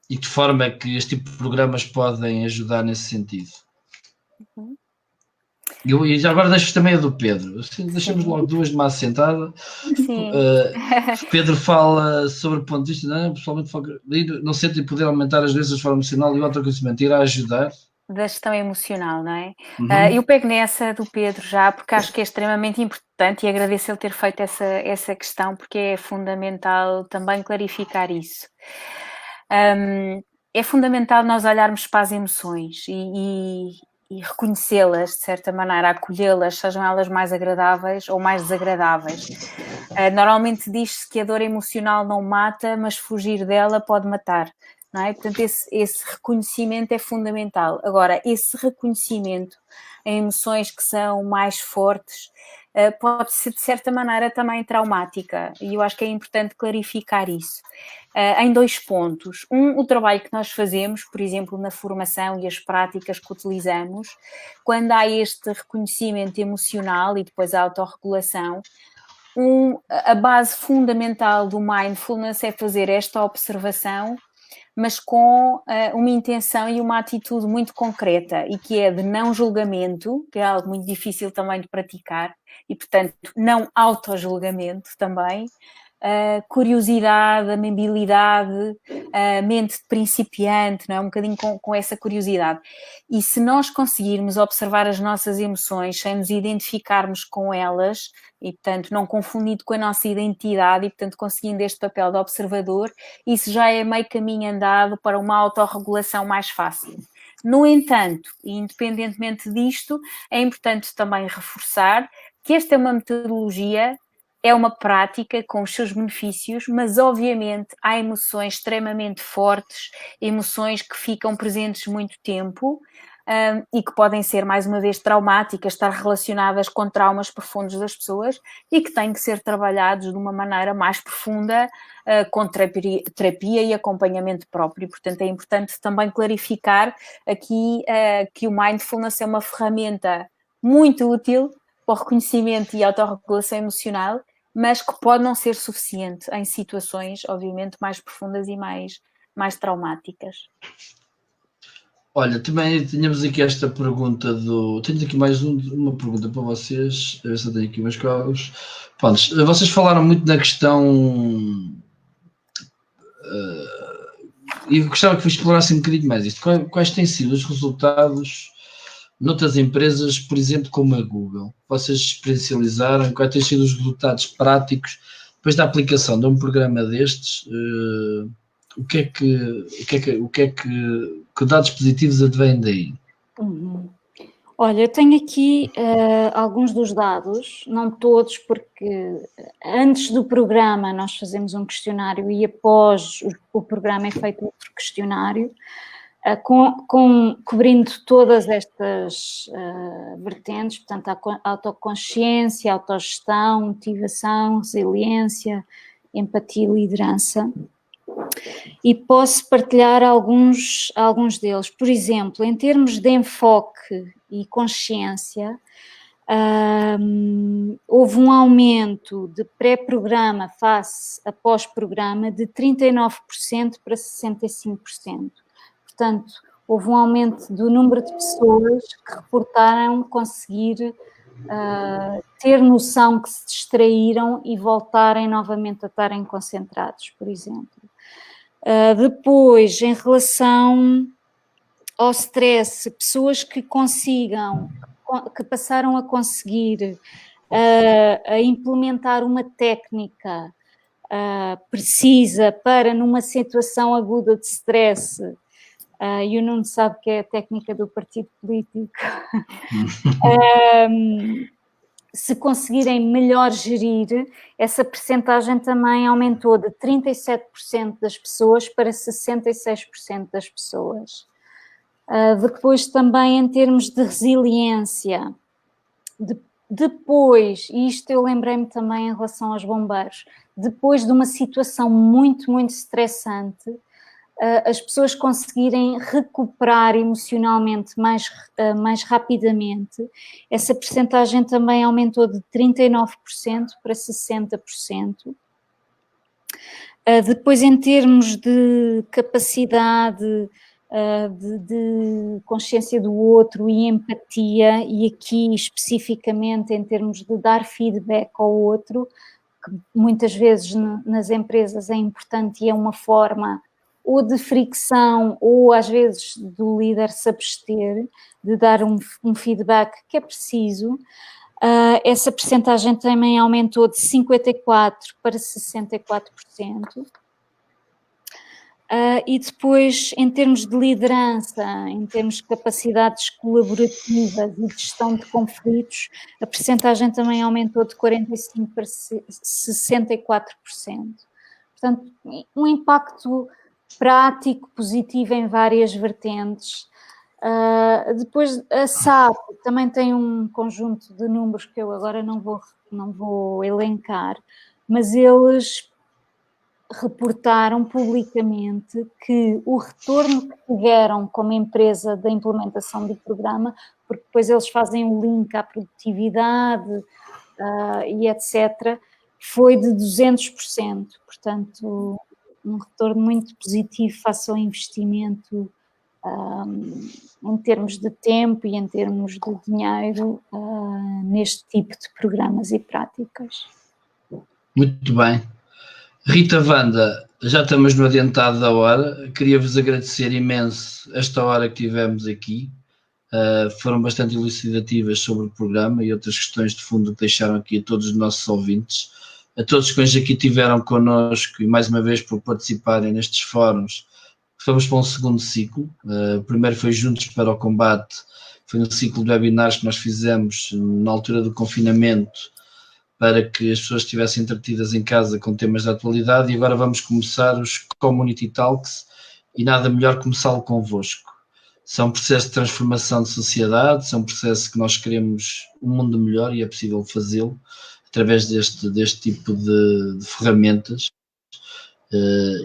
[SPEAKER 1] e de que forma é que este tipo de programas podem ajudar nesse sentido. E já agora deixo também a do Pedro. Deixamos logo duas de uma assentada. Pedro fala sobre o ponto de vista, pessoalmente não sentem poder aumentar as doenças de forma emocional e o autoconhecimento irá ajudar.
[SPEAKER 2] Da gestão emocional, não é? Eu pego nessa do Pedro já, porque acho que é extremamente importante e agradeço ele ter feito essa questão, porque é fundamental também clarificar isso. É fundamental nós olharmos para as emoções e reconhecê-las, de certa maneira, acolhê-las, sejam elas mais agradáveis ou mais desagradáveis. Normalmente diz-se que a dor emocional não mata, mas fugir dela pode matar. Não é? Portanto, esse reconhecimento é fundamental. Agora, esse reconhecimento em emoções que são mais fortes pode ser, de certa maneira, também traumática. E eu acho que é importante clarificar isso. Em 2 pontos. O trabalho que nós fazemos, por exemplo, na formação e as práticas que utilizamos, quando há este reconhecimento emocional e depois a autorregulação, a base fundamental do mindfulness é fazer esta observação, mas com uma intenção e uma atitude muito concreta, e que é de não julgamento, que é algo muito difícil também de praticar, e portanto não autojulgamento também, curiosidade, amabilidade, mente de principiante, não é? Um bocadinho com essa curiosidade. E se nós conseguirmos observar as nossas emoções sem nos identificarmos com elas, e portanto não confundido com a nossa identidade, e portanto conseguindo este papel de observador, isso já é meio caminho andado para uma autorregulação mais fácil. No entanto, e independentemente disto, é importante também reforçar que esta é uma metodologia, é uma prática com os seus benefícios, mas obviamente há emoções extremamente fortes, emoções que ficam presentes muito tempo e que podem ser, mais uma vez, traumáticas, estar relacionadas com traumas profundos das pessoas e que têm que ser trabalhados de uma maneira mais profunda, com terapia e acompanhamento próprio. Portanto, é importante também clarificar aqui que o mindfulness é uma ferramenta muito útil para o reconhecimento e autorregulação emocional, mas que pode não ser suficiente em situações, obviamente, mais profundas e mais traumáticas.
[SPEAKER 1] Olha, também tínhamos aqui esta pergunta Tenho aqui mais uma pergunta para vocês. Eu só tenho aqui umas coisas. Pronto, vocês falaram muito na questão... e eu gostava que explorassem um bocadinho mais isto. Quais têm sido os resultados noutras empresas, por exemplo, como a Google? Vocês experiencializaram? Quais têm sido os resultados práticos depois da aplicação de um programa destes? Que dados positivos advêm daí?
[SPEAKER 3] Olha, eu tenho aqui alguns dos dados, não todos, porque antes do programa nós fazemos um questionário e após o programa é feito outro questionário, cobrindo todas estas vertentes, portanto, a autoconsciência, a autogestão, motivação, resiliência, empatia e liderança. E posso partilhar alguns deles. Por exemplo, em termos de enfoque e consciência, houve um aumento de pré-programa face a pós-programa de 39% para 65%. Portanto, houve um aumento do número de pessoas que reportaram conseguir ter noção que se distraíram e voltarem novamente a estarem concentrados, por exemplo. Depois, em relação ao stress, pessoas que passaram a conseguir a implementar uma técnica precisa para numa situação aguda de stress, e o Nuno sabe que é a técnica do partido político, se conseguirem melhor gerir, essa percentagem também aumentou de 37% das pessoas para 66% das pessoas. Depois também em termos de resiliência, depois, e isto eu lembrei-me também em relação aos bombeiros, depois de uma situação muito, muito estressante, as pessoas conseguirem recuperar emocionalmente mais rapidamente, essa percentagem também aumentou de 39% para 60%. Depois, em termos de capacidade de consciência do outro e empatia, e aqui especificamente em termos de dar feedback ao outro, que muitas vezes nas empresas é importante e é uma forma ou de fricção, ou às vezes do líder se abster de dar um feedback que é preciso. essa percentagem também aumentou de 54% para 64%. E depois, em termos de liderança, em termos de capacidades colaborativas e de gestão de conflitos, a percentagem também aumentou de 45% para 64%. Portanto, um impacto prático, positivo em várias vertentes. Depois, a SAP também tem um conjunto de números que eu agora não vou elencar, mas eles reportaram publicamente que o retorno que tiveram como empresa da implementação do programa, porque depois eles fazem o link à produtividade e etc., foi de 200%. Portanto, um retorno muito positivo face ao investimento em termos de tempo e em termos de dinheiro neste tipo de programas e práticas.
[SPEAKER 1] Muito bem. Rita Wanda, já estamos no adiantado da hora, queria-vos agradecer imenso esta hora que tivemos aqui, foram bastante elucidativas sobre o programa e outras questões de fundo que deixaram aqui a todos os nossos ouvintes, a todos que hoje aqui estiveram connosco e mais uma vez por participarem nestes fóruns. Fomos para um segundo ciclo, o primeiro foi Juntos para o Combate, foi um ciclo de webinars que nós fizemos na altura do confinamento, para que as pessoas estivessem entretidas em casa com temas da atualidade, e agora vamos começar os Community Talks, e nada melhor começá-lo convosco. São processos de transformação de sociedade, são processos que nós queremos um mundo melhor e é possível fazê-lo através deste tipo de ferramentas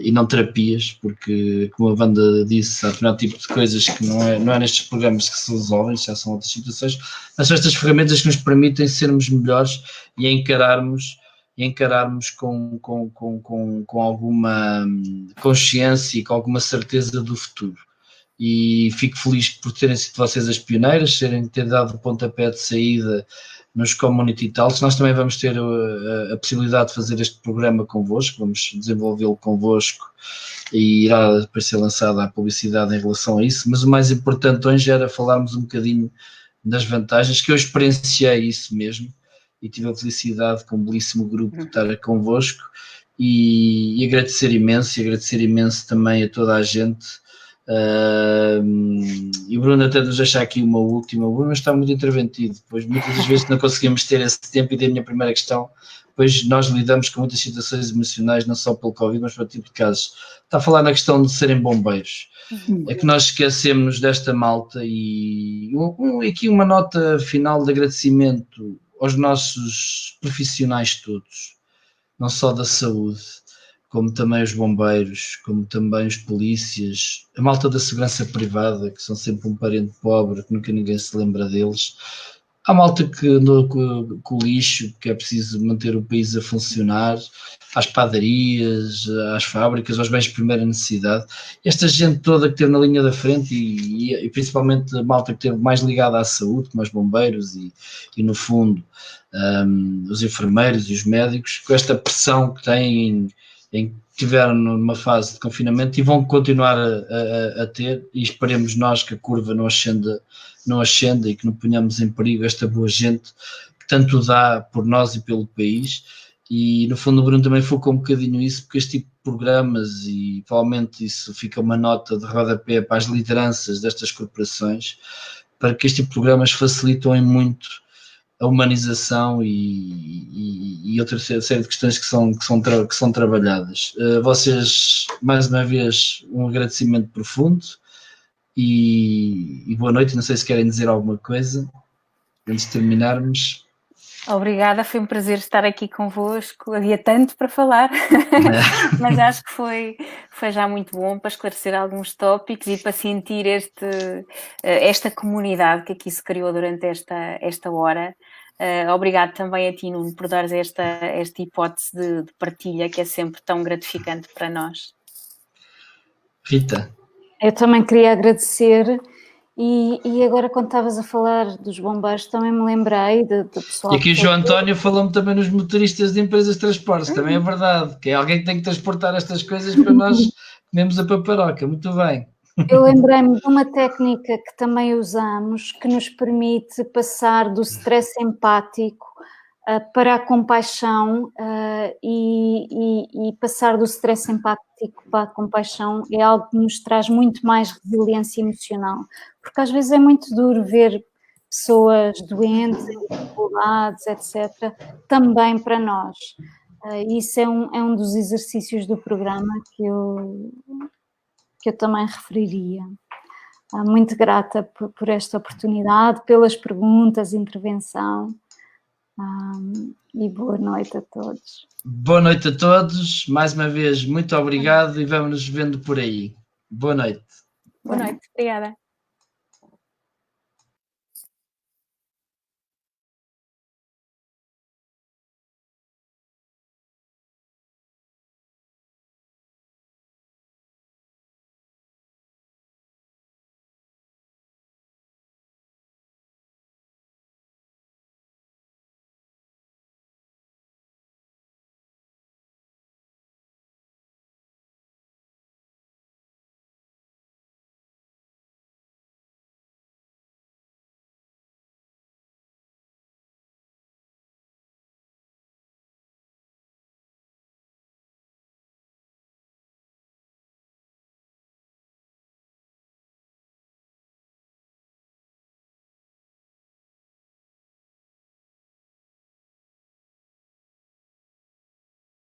[SPEAKER 1] e não terapias, porque, como a Wanda disse, há determinado tipo de coisas que não é nestes programas que se resolvem, já são outras situações, mas são estas ferramentas que nos permitem sermos melhores e encararmos com alguma consciência e com alguma certeza do futuro. E fico feliz por terem sido vocês as pioneiras, ter dado o pontapé de saída nos Community Talks. Nós também vamos ter a possibilidade de fazer este programa convosco, vamos desenvolvê-lo convosco e irá depois ser lançada a publicidade em relação a isso, mas o mais importante hoje era falarmos um bocadinho das vantagens, que eu experienciei isso mesmo e tive a felicidade com um belíssimo grupo de estar convosco e agradecer imenso também a toda a gente. E o Bruno até nos deixa aqui uma última. O Bruno está muito interventivo, pois muitas das vezes não conseguimos ter esse tempo. E da minha primeira questão, pois nós lidamos com muitas situações emocionais, não só pelo Covid, mas para o tipo de casos. Está a falar na questão de serem bombeiros. É que nós esquecemos desta malta e aqui uma nota final de agradecimento aos nossos profissionais todos, não só da saúde, como também os bombeiros, como também os polícias, a malta da segurança privada, que são sempre um parente pobre, que nunca ninguém se lembra deles. Há malta que andou com o lixo, que é preciso manter o país a funcionar, às padarias, às fábricas, aos bens de primeira necessidade. Esta gente toda que esteve na linha da frente e principalmente a malta que esteve mais ligada à saúde, como os bombeiros e no fundo, os enfermeiros e os médicos, com esta pressão que têm em que estiveram numa fase de confinamento e vão continuar a ter, e esperemos nós que a curva não ascenda e que não ponhamos em perigo esta boa gente que tanto dá por nós e pelo país. E no fundo o Bruno também focou um bocadinho isso, porque este tipo de programas, e provavelmente isso fica uma nota de rodapé para as lideranças destas corporações, para que este tipo de programas facilitam em muito a humanização e outra série de questões que são trabalhadas. Vocês, mais uma vez, um agradecimento profundo e boa noite. Não sei se querem dizer alguma coisa antes de terminarmos.
[SPEAKER 2] Obrigada, foi um prazer estar aqui convosco. Havia tanto para falar, mas acho que foi já muito bom para esclarecer alguns tópicos e para sentir esta comunidade que aqui se criou durante esta hora. Obrigado também a ti, Nuno, por dares esta hipótese de partilha que é sempre tão gratificante para nós.
[SPEAKER 1] Rita.
[SPEAKER 3] Eu também queria agradecer. E agora, quando estavas a falar dos bombeiros, também me lembrei do pessoal...
[SPEAKER 1] E aqui o João António falou-me também nos motoristas de empresas de transportes, também é verdade, que é alguém que tem que transportar estas coisas para nós comermos a paparoca. Muito bem.
[SPEAKER 3] Eu lembrei-me de uma técnica que também usamos, que nos permite passar do stress empático para a compaixão, e passar do stress empático para a compaixão é algo que nos traz muito mais resiliência emocional, porque às vezes é muito duro ver pessoas doentes, em dificuldades, etc., também para nós. Isso é um dos exercícios do programa que eu também referiria. Muito grata por esta oportunidade, pelas perguntas, intervenção, e boa noite a todos.
[SPEAKER 1] Boa noite a todos, mais uma vez muito obrigado e vamos nos vendo por aí. Boa noite.
[SPEAKER 2] Boa noite, obrigada.